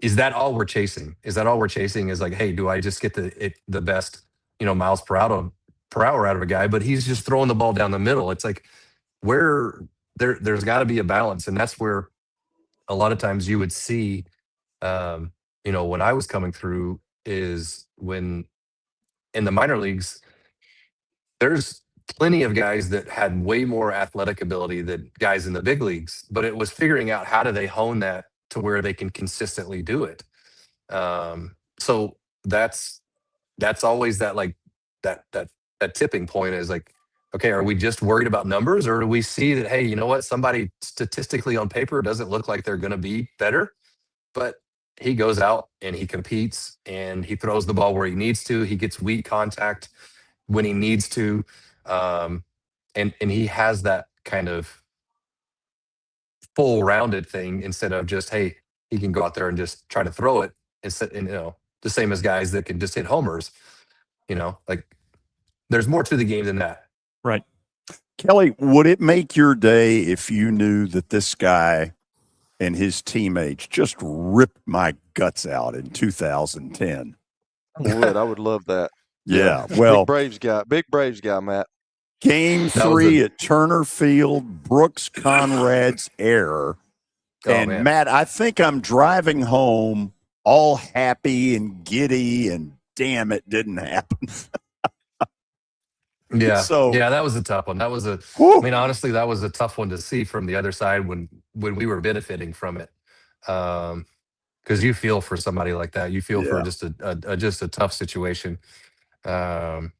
is that all we're chasing? Is that all we're chasing? Is like, hey, do I just get the best, miles per hour out of a guy, but he's just throwing the ball down the middle? It's like, there's got to be a balance, and that's where a lot of times you would see, when I was coming through, is when in the minor leagues, there's plenty of guys that had way more athletic ability than guys in the big leagues, but it was figuring out how do they hone that to where they can consistently do it. So that's always that like that tipping point is like, okay, are we just worried about numbers, or do we see that, hey, you know what, somebody statistically on paper doesn't look like they're going to be better, but he goes out and he competes and he throws the ball where he needs to. He gets weak contact when he needs to, and he has that kind of full rounded thing instead of just, hey, he can go out there and just try to throw it instead, and the same as guys that can just hit homers. Like there's more to the game than that. Right. Kelly, would it make your day if you knew that this guy and his teammates just ripped my guts out in 2010? I would love that. Yeah. Well, big Braves guy, Matt. Game 3 at Turner Field, Brooks Conrad's error. And man. Matt, I think I'm driving home all happy and giddy, and damn, it didn't happen. Yeah. So yeah, that was a tough one. That was honestly, that was a tough one to see from the other side when we were benefiting from it. Because you feel for somebody like that. You feel for just a tough situation. Yeah,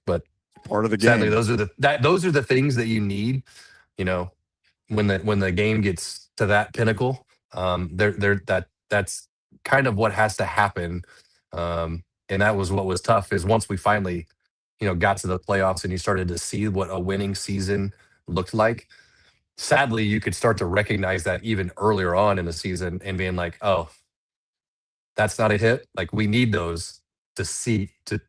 but part of the sadly, game. those are the things that you need. When the game gets to that pinnacle, that's kind of what has to happen. And that was what was tough, is once we finally got to the playoffs and you started to see what a winning season looked like. Sadly, you could start to recognize that even earlier on in the season and being like, oh, that's not a hit. Like, we need those to see to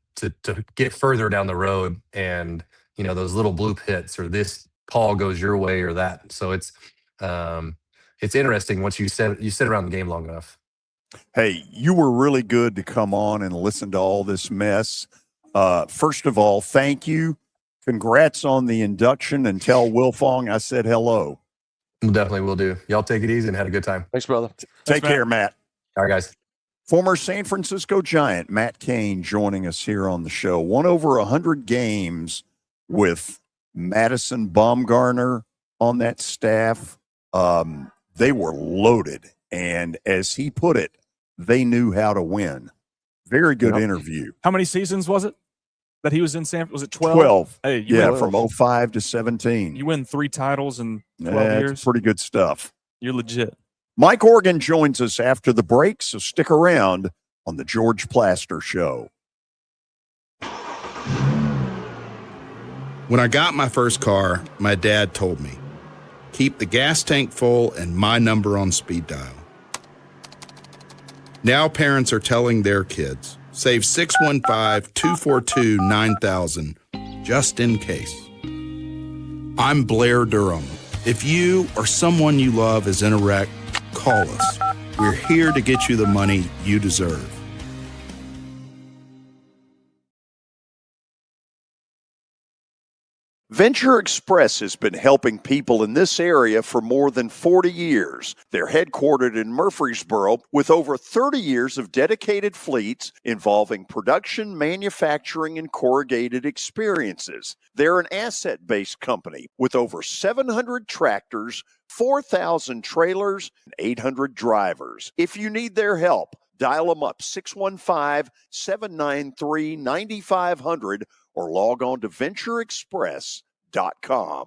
get further down the road, and those little bloop hits, or this call goes your way or that. So it's interesting once you sit around the game long enough. Hey, you were really good to come on and listen to all this mess. First of all, thank you. Congrats on the induction, and tell Wilfong I said hello. Definitely will do. Y'all take it easy and had a good time. Thanks, brother. Take care, Matt. All right, guys. Former San Francisco Giant Matt Cain joining us here on the show. Won over 100 games with Madison Bumgarner on that staff. They were loaded, and as he put it, they knew how to win. Very good interview. How many seasons was it that he was in San? Was it 12? 12. Hey, from 05 to 17. You win 3 titles in 12 years. That's pretty good stuff. You're legit. Mike Organ joins us after the break, so stick around on the George Plaster Show. When I got my first car, my dad told me, keep the gas tank full and my number on speed dial. Now parents are telling their kids, save 615-242-9000 just in case. I'm Blair Durham. If you or someone you love is in a wreck, call us. We're here to get you the money you deserve. Venture Express has been helping people in this area for more than 40 years. They're headquartered in Murfreesboro with over 30 years of dedicated fleets involving production, manufacturing, and corrugated experiences. They're an asset-based company with over 700 tractors, 4,000 trailers, and 800 drivers. If you need their help, dial them up 615-793-9500 or log on to ventureexpress.com.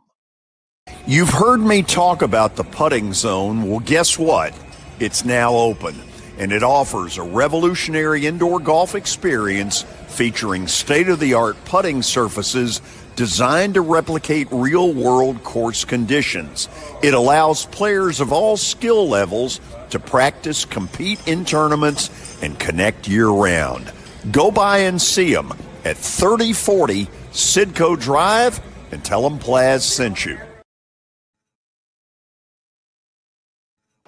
You've heard me talk about the putting zone. Well, guess what? It's now open, and it offers a revolutionary indoor golf experience featuring state-of-the-art putting surfaces designed to replicate real-world course conditions. It allows players of all skill levels to practice, compete in tournaments, and connect year-round. Go by and see them at 3040 Sidco Drive and tell them Plaz sent you.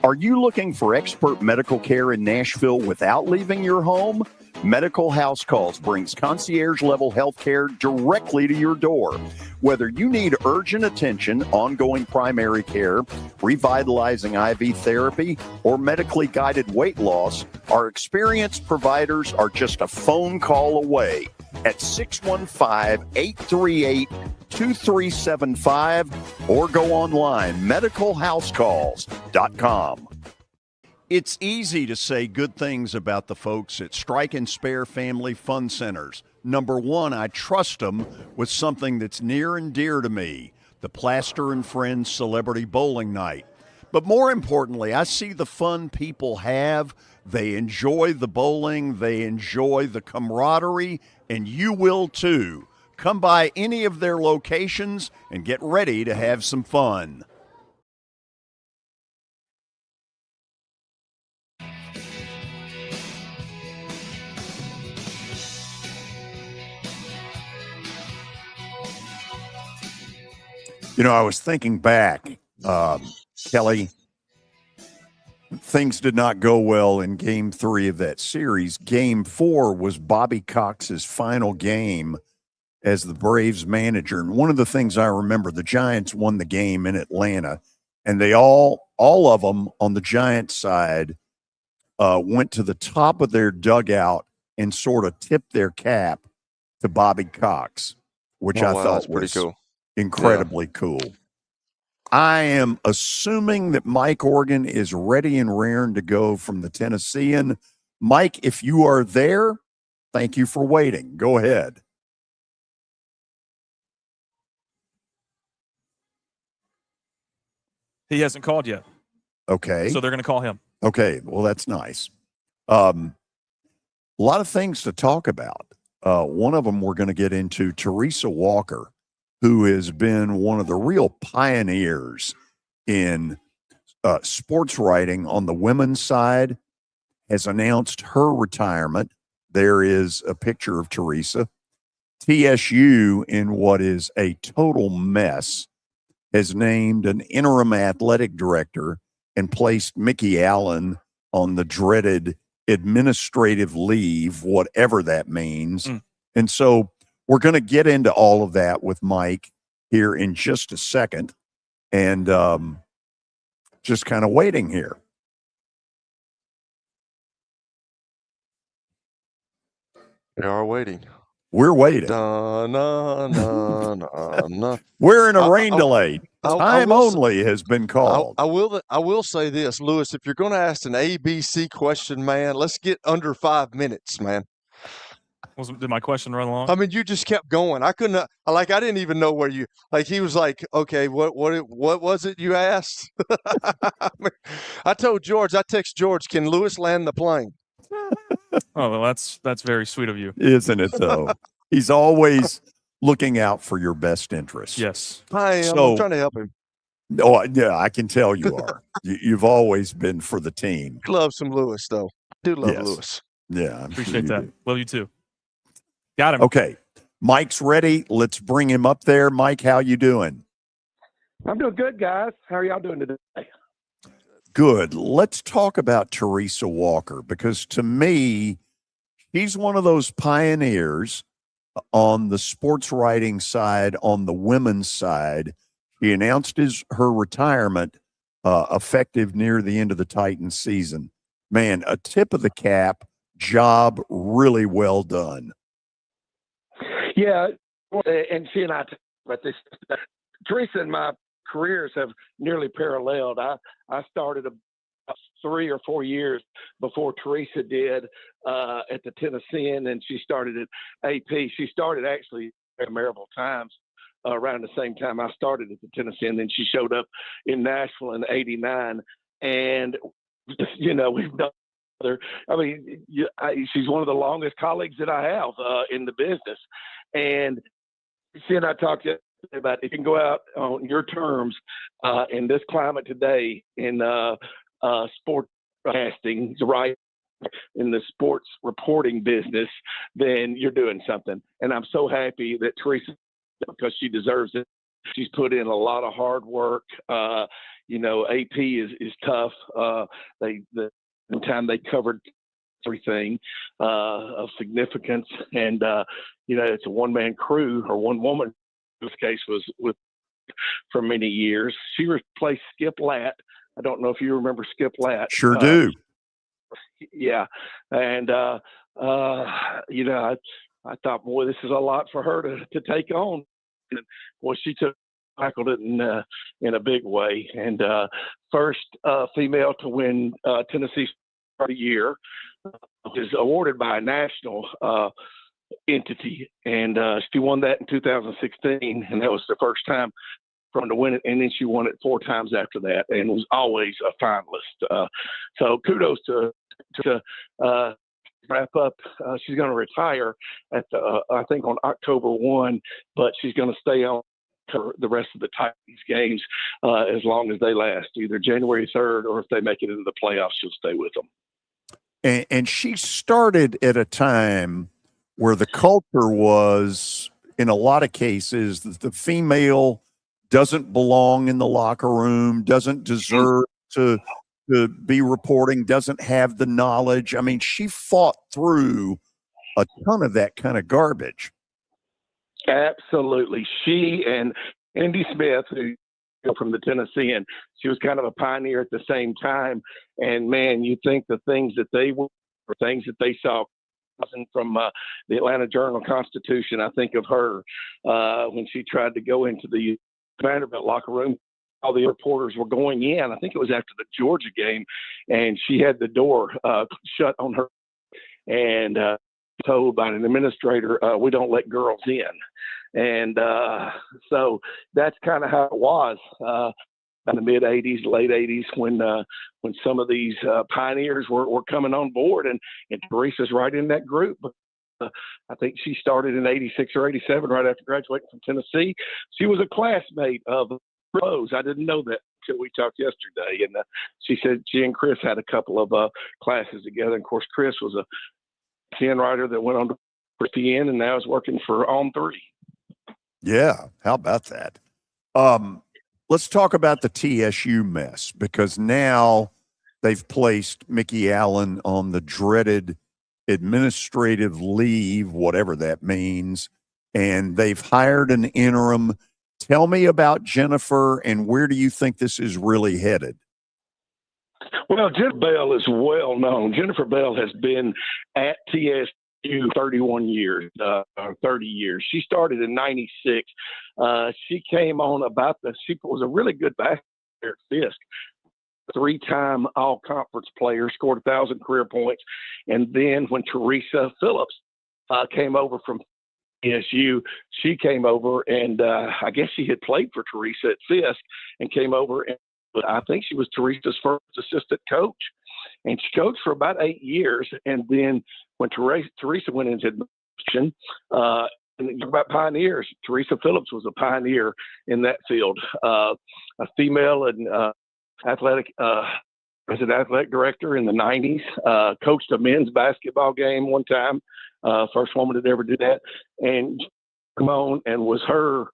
Are you looking for expert medical care in Nashville without leaving your home? Medical House Calls brings concierge-level health care directly to your door. Whether you need urgent attention, ongoing primary care, revitalizing IV therapy, or medically guided weight loss, our experienced providers are just a phone call away at 615-838-2375 or go online, medicalhousecalls.com. It's easy to say good things about the folks at Strike and Spare Family Fun Centers. Number one, I trust them with something that's near and dear to me, the Plaster and Friends Celebrity Bowling Night. But more importantly, I see the fun people have. They enjoy the bowling, they enjoy the camaraderie, and you will too. Come by any of their locations and get ready to have some fun. You know, I was thinking back, Kelly, things did not go well in game 3 of that series. Game 4 was Bobby Cox's final game as the Braves manager. And one of the things I remember, the Giants won the game in Atlanta, and they all of them on the Giants side went to the top of their dugout and sort of tipped their cap to Bobby Cox, which I thought was pretty cool. Incredibly cool. I am assuming that Mike Organ is ready and raring to go from the Tennessean. Mike, if you are there, thank you for waiting. Go ahead. He hasn't called yet. Okay. So they're going to call him. Okay. Well, that's nice. A lot of things to talk about. One of them we're going to get into, Teresa Walker, who has been one of the real pioneers in sports writing on the women's side, has announced her retirement. There is a picture of Teresa. TSU, in what is a total mess, has named an interim athletic director and placed Mickey Allen on the dreaded administrative leave, whatever that means. And so we're going to get into all of that with Mike here in just a second, and just kind of waiting here. We are waiting. We're waiting. We're in a rain delay. Time only has been called. I will say this, Lewis, if you're going to ask an ABC question, man, let's get under 5 minutes, man. Did my question run long? I mean, you just kept going. I couldn't, I didn't even know where you, he was like, okay, what was it you asked? I told George, I text George, can Lewis land the plane? Oh, well, that's very sweet of you. Isn't it, though? He's always looking out for your best interest. Yes. I am. I'm trying to help him. Oh, yeah, I can tell you are. You've always been for the team. Love some Lewis, though. Do love Lewis. Yeah. Appreciate that. Love you, too. Got him. Okay. Mike's ready. Let's bring him up there. Mike, how you doing? I'm doing good, guys. How are y'all doing today? Good. Let's talk about Teresa Walker, because to me, she's one of those pioneers on the sports writing side, on the women's side. He announced her retirement effective near the end of the Titans season. Man, a tip of the cap, job really well done. Yeah, and she and I talked about this. Teresa and my careers have nearly paralleled. I started about 3 or 4 years before Teresa did at the Tennessean, and she started at AP. She started actually at Maryville Times around the same time I started at the Tennessean. Then she showed up in Nashville in '89, and we've done. I mean, she's one of the longest colleagues that I have in the business, and she and I talked about if you can go out on your terms in this climate today in sport casting, right, in the sports reporting business, then you're doing something. And I'm so happy that Teresa, because she deserves it. She's put in a lot of hard work. AP is tough. The time they covered everything of significance, and it's a one-man crew, or one woman. In this case was with for many years. She replaced Skip Latt. I don't know if you remember Skip Latt. Sure do. Yeah, and I thought, boy, this is a lot for her to take on. And well, she took tackled it in a big way. And first female to win Tennessee Sport of the Year, which is awarded by a national entity. And she won that in 2016, and that was the first time for her to win it. And then she won it 4 times after that, and was always a finalist. So kudos to wrap up. She's going to retire at I think on October 1, but she's going to stay on for the rest of the Titans games as long as they last, either January 3rd or if they make it into the playoffs, she'll stay with them. And she started at a time where the culture was, in a lot of cases, the female doesn't belong in the locker room, doesn't deserve to be reporting, doesn't have the knowledge. I mean, she fought through a ton of that kind of garbage. Absolutely. She and Andy Smith, who from the Tennessean, she was kind of a pioneer at the same time. And man, you think the things that they were, things that they saw from the Atlanta Journal-Constitution, I think of her when she tried to go into the Vanderbilt locker room. All the reporters were going in. I think it was after the Georgia game, and she had the door shut on her and told by an administrator, we don't let girls in. And so that's kind of how it was in the mid-'80s, late 80s, when some of these pioneers were coming on board, and Teresa's right in that group. I think she started in 86 or 87, right after graduating from Tennessee. She was a classmate of Rose. I didn't know that until we talked yesterday. And she said she and Chris had a couple of classes together. And of course, Chris was a TN writer that went on to TN and now is working for On 3. Yeah. How about that? Let's talk about the TSU mess, because now they've placed Mickey Allen on the dreaded administrative leave, whatever that means, and they've hired an interim. Tell me about Jennifer, and where do you think this is really headed? Well, Jennifer Bell is well known. Jennifer Bell has been at TSU 31 years, 30 years. She started in 96. She came on she was a really good basketball player at Fisk. 3-time all-conference player, scored 1,000 career points. And then when Teresa Phillips came over from TSU, she came over, and I guess she had played for Teresa at Fisk and came over, and I think she was Teresa's first assistant coach. And she coached for about 8 years. And then when Teresa went into admission, and about pioneers, Teresa Phillips was a pioneer in that field, a female and athletic director in the 90s, coached a men's basketball game one time, first woman to ever do that, and come on and was her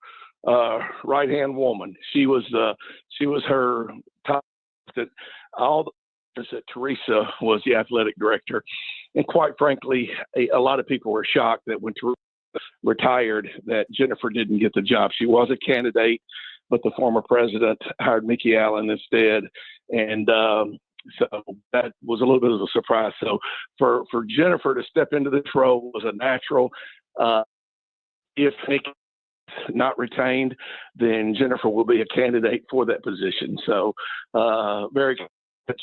right-hand woman. She was her top. That all that Teresa was the athletic director, and quite frankly, a lot of people were shocked that when Teresa retired, that Jennifer didn't get the job. She was a candidate, but the former president hired Mickey Allen instead. And so that was a little bit of a surprise. So for Jennifer to step into this role was a natural. If Mickey's not retained, then Jennifer will be a candidate for that position. So very good.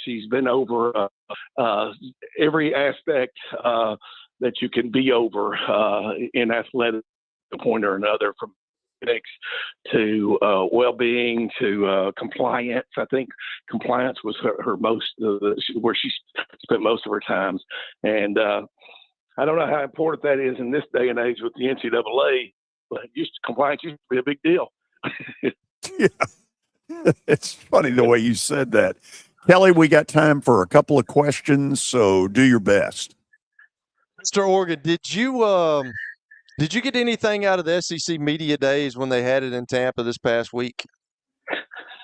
She's been over every aspect that you can be over in athletics, a point or another, from to well-being to compliance. I think compliance was her most where she spent most of her times, and I don't know how important that is in this day and age with the NCAA, but compliance used to be a big deal. Yeah, it's funny the way you said that. Kelly, we got time for a couple of questions, so do your best. Mr. Organ, did you get anything out of the SEC Media Days when they had it in Tampa this past week?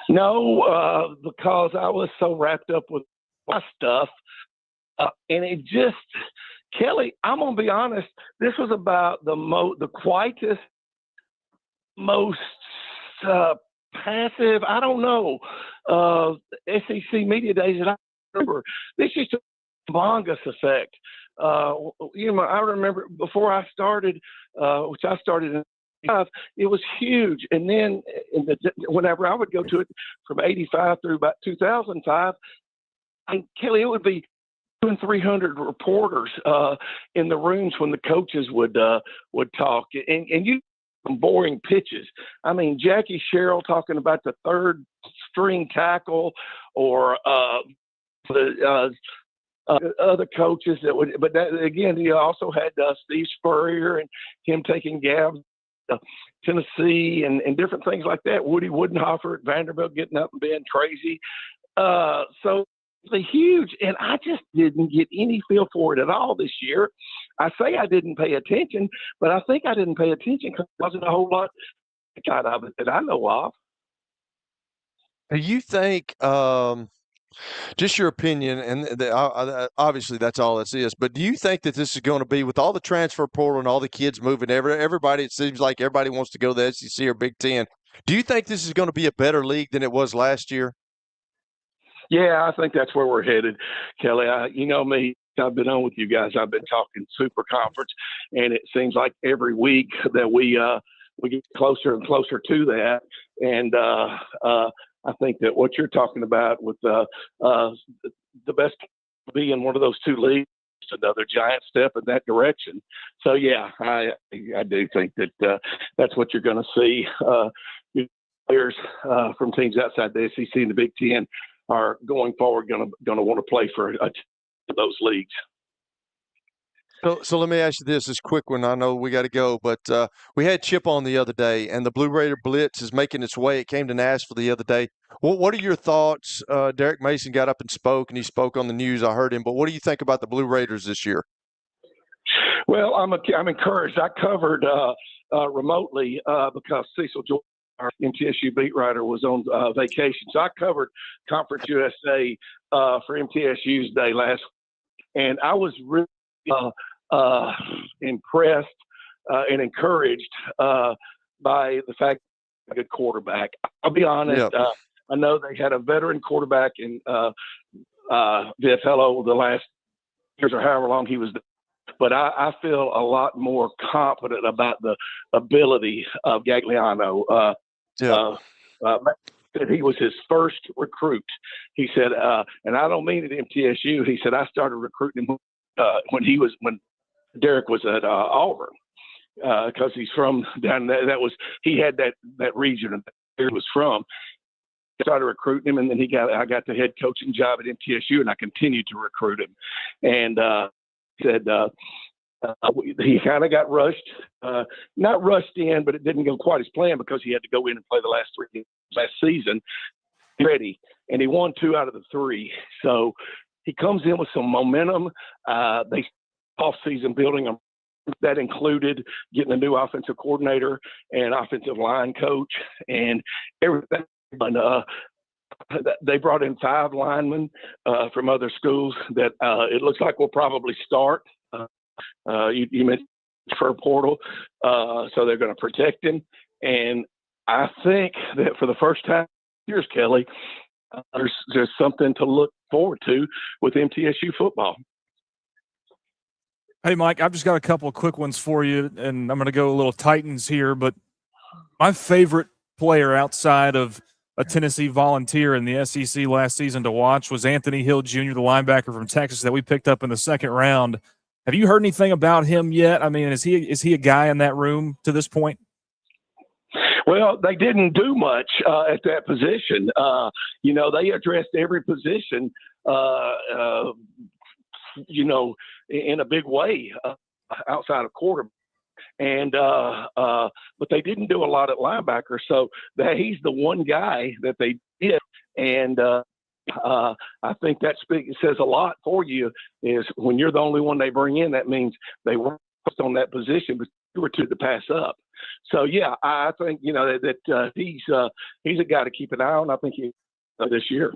No, because I was so wrapped up with my stuff. And it just, Kelly, I'm going to be honest, this was about the quietest, most passive, I don't know, SEC Media Days that I remember. This is a humongous effect. I remember before I started, which I started in it was huge. And then whenever I would go to it from 85 through about 2005, and Kelly, it would be 200 and 300 reporters in the rooms when the coaches would talk, and you some boring pitches. I mean, Jackie Sherrill talking about the third string tackle, or the other coaches that would. But that, again, you also had Steve Spurrier and him taking Gabs. Tennessee and different things like that. Woody Woodenhofer at Vanderbilt getting up and being crazy. So it's huge, and I just didn't get any feel for it at all this year. I say I didn't pay attention, but I think I didn't pay attention because there wasn't a whole lot of it that I know of. Do you think, just your opinion, and obviously that's all this is, but do you think that this is going to be, with all the transfer portal and all the kids moving, everybody, it seems like everybody wants to go to the SEC or Big Ten, do you think this is going to be a better league than it was last year? Yeah, I think that's where we're headed, Kelly. You know me, I've been on with you guys. I've been talking Super Conference, and it seems like every week that we get closer and closer to that. And I think that what you're talking about with the best being one of those two leagues, another giant step in that direction. So yeah, I do think that that's what you're going to see. Players from teams outside the SEC and the Big Ten are going forward going to want to play for those leagues. So let me ask you this quick one. I know we got to go, but we had Chip on the other day, and the Blue Raider Blitz is making its way. It came to Nashville the other day. What are your thoughts? Derek Mason got up and spoke, and he spoke on the news. I heard him. But what do you think about the Blue Raiders this year? Well, I'm encouraged. I covered remotely because Cecil George, our MTSU beat writer, was on vacation. So I covered Conference USA for MTSU's day last week, and I was really impressed and encouraged by the fact that a good quarterback. I'll be honest. Yep. I know they had a veteran quarterback in Viefello the last years or however long he was there. But I feel a lot more confident about the ability of Gagliano. He was his first recruit. He said, and I don't mean at MTSU. He said I started recruiting him when Derek was at Auburn because he's from down there. He had that region that he was from. I started recruiting him, and then I got the head coaching job at MTSU, and I continued to recruit him. And said he kind of got rushed, not rushed in, but it didn't go quite as planned because he had to go in and play the last 3 games last season ready, and he won 2 out of the 3. So he comes in with some momentum. They off-season building them. That included getting a new offensive coordinator and offensive line coach and everything. And, they brought in 5 linemen from other schools that it looks like will probably start. You mentioned transfer portal, so they're going to protect him. And I think that for the first time in years, Kelly, there's something to look forward to with MTSU football. Hey, Mike, I've just got a couple of quick ones for you, and I'm going to go a little Titans here. But my favorite player outside of a Tennessee Volunteer in the SEC last season to watch was Anthony Hill Jr., the linebacker from Texas that we picked up in the second round. Have you heard anything about him yet? I mean, is he a guy in that room to this point? Well, they didn't do much at that position. They addressed every position, in a big way outside of quarterback. And but they didn't do a lot at linebacker, so he's the one guy that they did. And I think that says a lot for you. Is when you're the only one they bring in, that means they weren't on that position, but you were to pass up. So yeah, I think that he's a guy to keep an eye on. I think this year.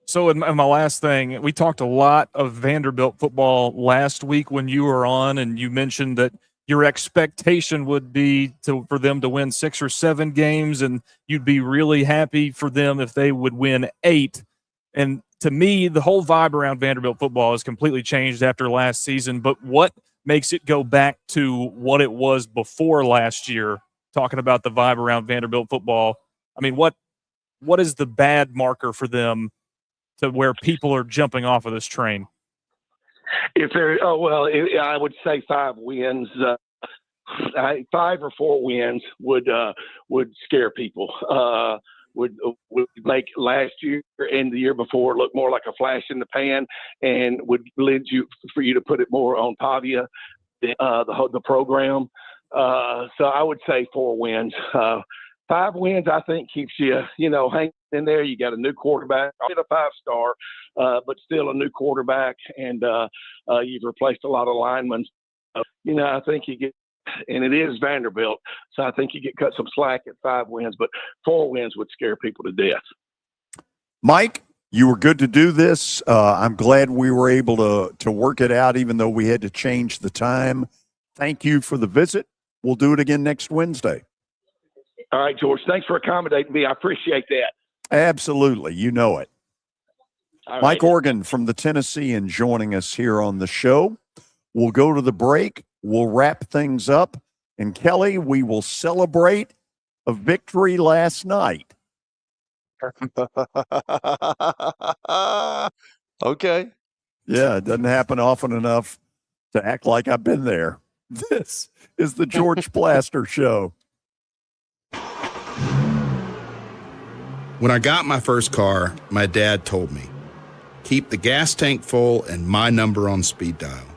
So in my last thing, we talked a lot of Vanderbilt football last week when you were on, and you mentioned that your expectation would be for them to win 6 or 7 games, and you'd be really happy for them if they would win 8. And to me, the whole vibe around Vanderbilt football has completely changed after last season. But what makes it go back to what it was before last year, talking about the vibe around Vanderbilt football. I mean, what is the bad marker for them to where people are jumping off of this train? If there, I would say 5 wins. 5 or 4 wins would scare people. Would make last year and the year before look more like a flash in the pan, and would lead for you to put it more on Pavia, the program. So I would say 4 wins. 5 wins, I think, keeps you, hanging in there. You got a new quarterback, a 5-star, but still a new quarterback, and you've replaced a lot of linemen. I think you get, and it is Vanderbilt, so I think you get cut some slack at 5 wins, but 4 wins would scare people to death. Mike, you were good to do this. I'm glad we were able to work it out, even though we had to change the time. Thank you for the visit. We'll do it again next Wednesday. All right, George. Thanks for accommodating me. I appreciate that. Absolutely. You know it. All Mike right. Organ from the Tennessean joining us here on the show. We'll go to the break. We'll wrap things up. And Kelly, we will celebrate a victory last night. Okay. Yeah, it doesn't happen often enough to act like I've been there. This is the George Plaster Show. When I got my first car, my dad told me, keep the gas tank full and my number on speed dial.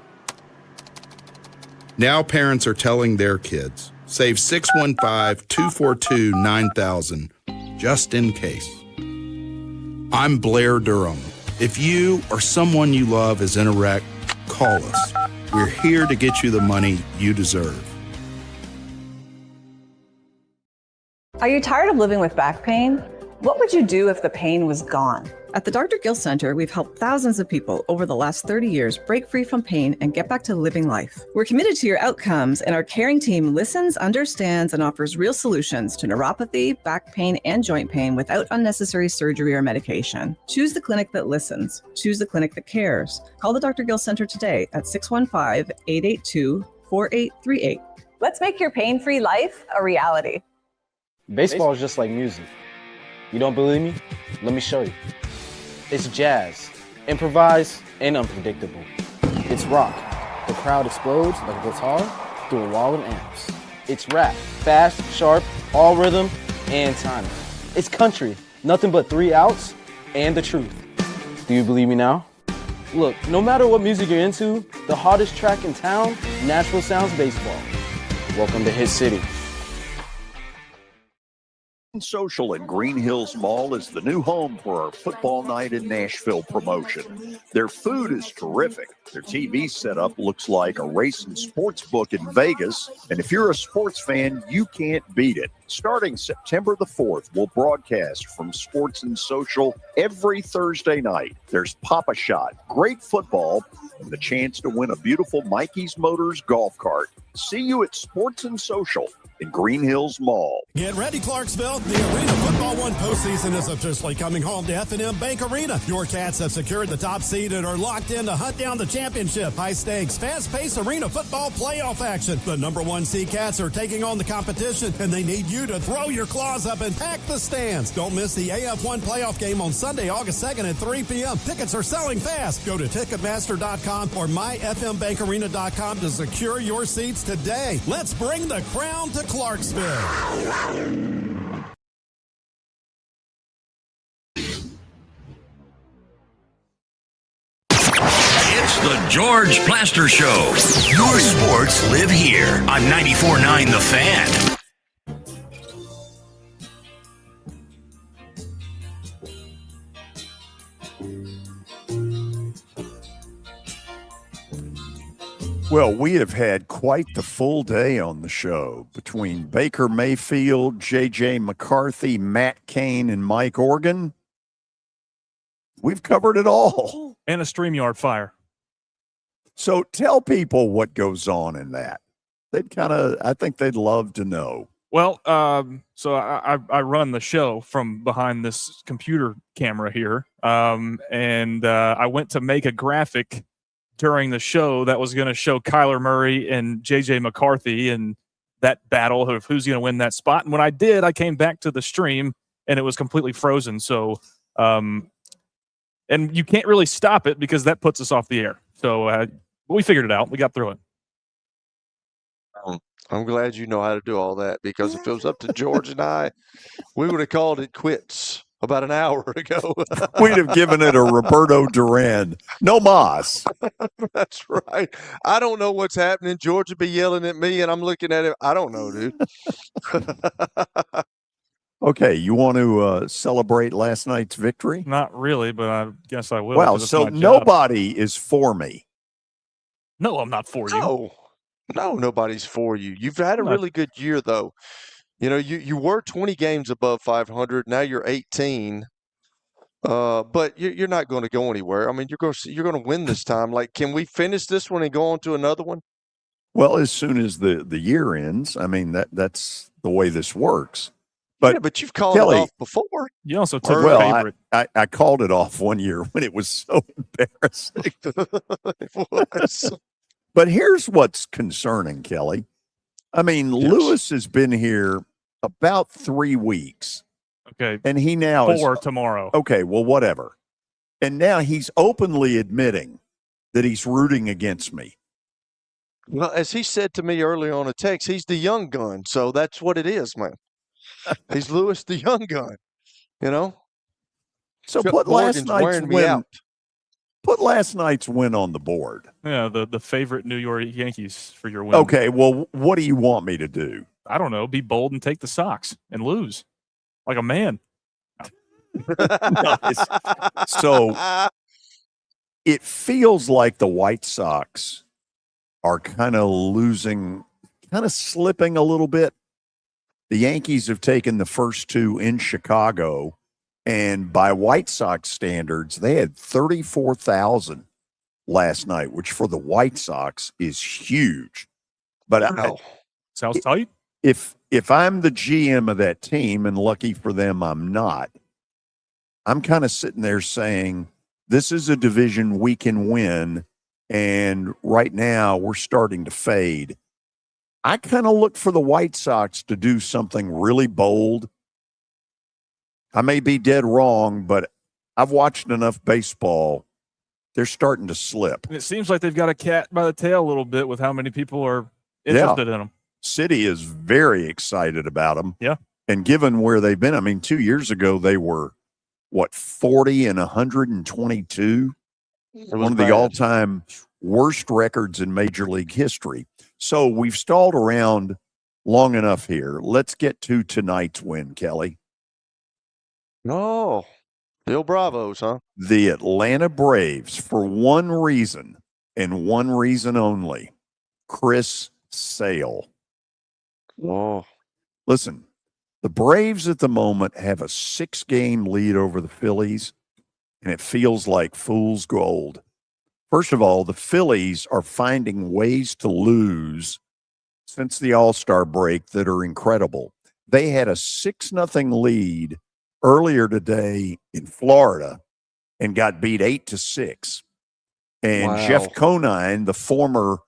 Now parents are telling their kids, save 615-242-9000 just in case. I'm Blair Durham. If you or someone you love is in a wreck, call us. We're here to get you the money you deserve. Are you tired of living with back pain? What would you do if the pain was gone? At the Dr. Gill Center, we've helped thousands of people over the last 30 years break free from pain and get back to living life. We're committed to your outcomes, and our caring team listens, understands, and offers real solutions to neuropathy, back pain, and joint pain without unnecessary surgery or medication. Choose the clinic that listens. Choose the clinic that cares. Call the Dr. Gill Center today at 615-882-4838. Let's make your pain-free life a reality. Baseball is just like music. You don't believe me? Let me show you. It's jazz, improvised, and unpredictable. It's rock. The crowd explodes like a guitar through a wall of amps. It's rap, fast, sharp, all rhythm, and timing. It's country, nothing but 3 outs and the truth. Do you believe me now? Look, no matter what music you're into, the hottest track in town, Nashville Sounds Baseball. Welcome to Hit City. Social at Green Hills Mall is the new home for our Football Night in Nashville promotion. Their food is terrific. Their TV setup looks like a racing sports book in Vegas. And if you're a sports fan, you can't beat it. Starting September the 4th, we'll broadcast from Sports and Social every Thursday night. There's Papa Shot, great football, and the chance to win a beautiful Mikey's Motors golf cart. See you at Sports and Social in Green Hills Mall. Get ready, Clarksville. The Arena Football One postseason is officially coming home to F&M Bank Arena. Your Cats have secured the top seed and are locked in to hunt down the championship. High-stakes, fast-paced Arena Football playoff action. The number 1 seed Cats are taking on the competition, and they need you to throw your claws up and pack the stands. Don't miss the AF1 playoff game on Sunday, August 2nd at 3 p.m. Tickets are selling fast. Go to Ticketmaster.com or myfmbankarena.com to secure your seats today. Let's bring the crown to Clarksville. It's the George Plaster Show. Your sports live here on 94.9 The Fan. Well, we have had quite the full day on the show between Baker Mayfield, J.J. McCarthy, Matt Cain, and Mike Organ. We've covered it all. And a StreamYard fire. So tell people what goes on in that. I think they'd love to know. Well, so I run the show from behind this computer camera here, and I went to make a graphic during the show that was going to show Kyler Murray and J.J. McCarthy and that battle of who's going to win that spot. And when I did, I came back to the stream and it was completely frozen. So, and you can't really stop it because that puts us off the air. So we figured it out. We got through it. I'm glad you know how to do all that, because if it was up to George and I, we would have called it quits about an hour ago. We'd have given it a Roberto Duran. No mas. That's right. I don't know what's happening. George would be yelling at me, and I'm looking at him. I don't know, dude. Okay, you want to celebrate last night's victory? Not really, but I guess I will. Well, so nobody is for me. No, I'm not for you. No, nobody's for you. You've had a really good year, though. You know, you were 20 games above 500. Now you're 18. But you're not going to go anywhere. I mean, you're going to win this time. Like, can we finish this one and go on to another one? Well, as soon as the year ends, I mean that's the way this works. But, yeah, but you've called Kelly, it off before. You also took a favorite. I called it off one year when it was so embarrassing. It was. But here's what's concerning, Kelly. I mean, yes. Lewis has been here about 3 weeks. Okay. And he now 4 tomorrow. Okay, well, whatever. And now he's openly admitting that he's rooting against me. Well, as he said to me earlier on a text, he's the young gun. So that's what it is, man. He's Lewis the young gun, you know? So put last night's win on the board. Yeah, the favorite New York Yankees for your win. Okay, well, what do you want me to do? I don't know. Be bold and take the Sox and lose like a man. Nice. So it feels like the White Sox are kind of slipping a little bit. The Yankees have taken the first 2 in Chicago, and by White Sox standards, they had 34,000 last night, which for the White Sox is huge. But sounds tight. If I'm the GM of that team, and lucky for them, I'm not, I'm kind of sitting there saying, this is a division we can win, and right now we're starting to fade. I kind of look for the White Sox to do something really bold. I may be dead wrong, but I've watched enough baseball. They're starting to slip. And it seems like they've got a cat by the tail a little bit with how many people are interested in them. City is very excited about them. Yeah. And given where they've been, I mean, 2 years ago, they were, 40 and 122? One of the all-time worst records in Major League history. So we've stalled around long enough here. Let's get to tonight's win, Kelly. No. Bill Bravos, huh? The Atlanta Braves, for one reason and one reason only, Chris Sale. Oh. Listen, the Braves at the moment have a 6-game lead over the Phillies, and it feels like fool's gold. First of all, the Phillies are finding ways to lose since the All-Star break that are incredible. They had a 6-0 lead earlier today in Florida and got beat 8-6. And Wow. Jeff Conine, the former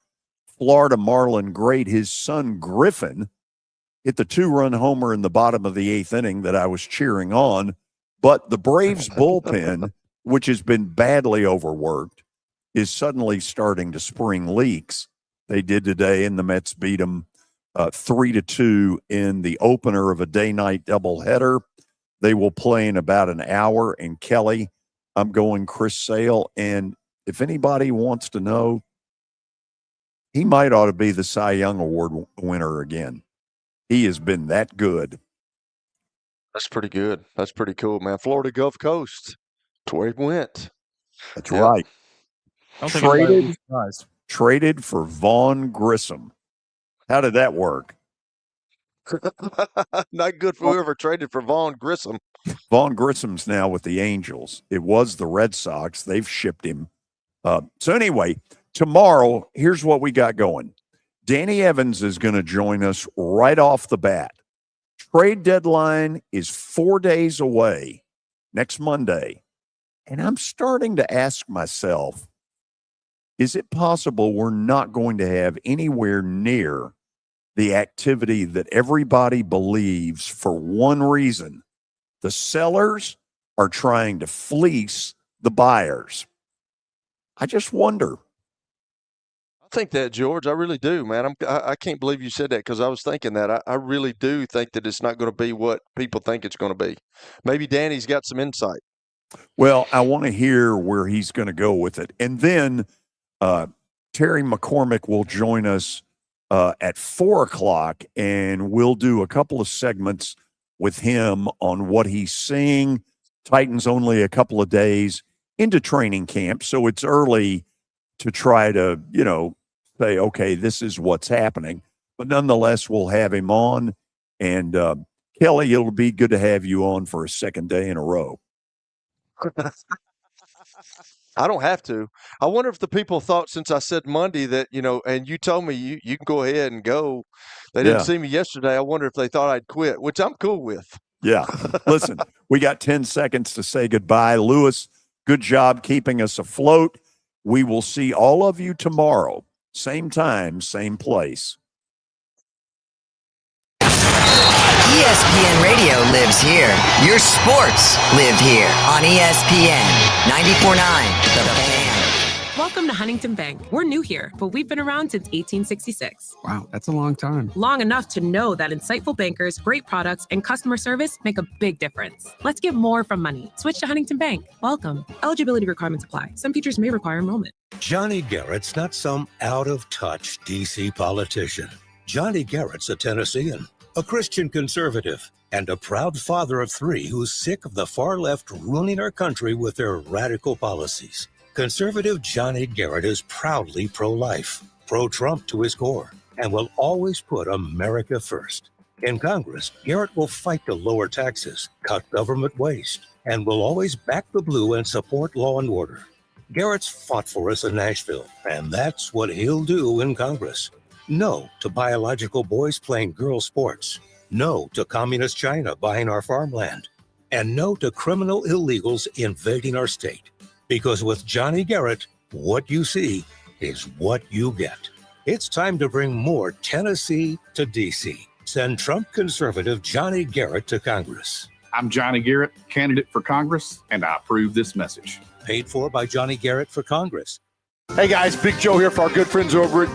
Florida Marlin great, his son Griffin, hit the 2-run homer in the bottom of the 8th inning that I was cheering on. But the Braves bullpen, which has been badly overworked, is suddenly starting to spring leaks. They did today, and the Mets beat them 3-2 in the opener of a day-night doubleheader. They will play in about an hour. And Kelly, I'm going Chris Sale. And if anybody wants to know, he might ought to be the Cy Young Award winner again. He has been that good. That's pretty good. That's pretty cool, man. Florida Gulf Coast. That's where he went. That's right. I don't think anybody would be surprised. Traded for Vaughn Grissom. How did that work? Not good for whoever traded for Vaughn Grissom. Vaughn Grissom's now with the Angels. It was the Red Sox. They've shipped him. So anyway, tomorrow, here's what we got going. Danny Evans is going to join us right off the bat. Trade deadline is 4 days away, next Monday. And I'm starting to ask myself, is it possible we're not going to have anywhere near the activity that everybody believes for one reason? The sellers are trying to fleece the buyers. I just wonder. I think that, George. I really do, man. I can't believe you said that, because I was thinking that. I really do think that it's not going to be what people think it's going to be. Maybe Danny's got some insight. Well, I want to hear where he's going to go with it. And then Terry McCormick will join us at 4 o'clock, and we'll do a couple of segments with him on what he's seeing. Titans only a couple of days into training camp, so it's early to try to, say, okay, this is what's happening. But nonetheless, we'll have him on. And Kelly, it'll be good to have you on for a second day in a row. I don't have to. I wonder if the people thought, since I said Monday that, and you told me you can go ahead and go. They didn't see me yesterday. I wonder if they thought I'd quit, which I'm cool with. Yeah. Listen, we got 10 seconds to say goodbye. Lewis, good job keeping us afloat. We will see all of you tomorrow. Same time, same place. ESPN Radio lives here. Your sports live here on ESPN 94.9 The Fan. Welcome to Huntington Bank. We're new here, but we've been around since 1866. Wow, that's a long time. Long enough to know that insightful bankers, great products, and customer service make a big difference. Let's get more from money. Switch to Huntington Bank. Welcome. Eligibility requirements apply. Some features may require enrollment. Johnny Garrett's not some out-of-touch D.C. politician. Johnny Garrett's a Tennessean, a Christian conservative, and a proud father of 3 who's sick of the far left ruining our country with their radical policies. Conservative Johnny Garrett is proudly pro-life, pro-Trump to his core, and will always put America first. In Congress, Garrett will fight to lower taxes, cut government waste, and will always back the blue and support law and order. Garrett's fought for us in Nashville, and that's what he'll do in Congress. No to biological boys playing girl sports. No to communist China buying our farmland. And no to criminal illegals invading our state. Because with Johnny Garrett, what you see is what you get. It's time to bring more Tennessee to D.C. Send Trump conservative Johnny Garrett to Congress. I'm Johnny Garrett, candidate for Congress, and I approve this message. Paid for by Johnny Garrett for Congress. Hey guys, Big Joe here for our good friends over at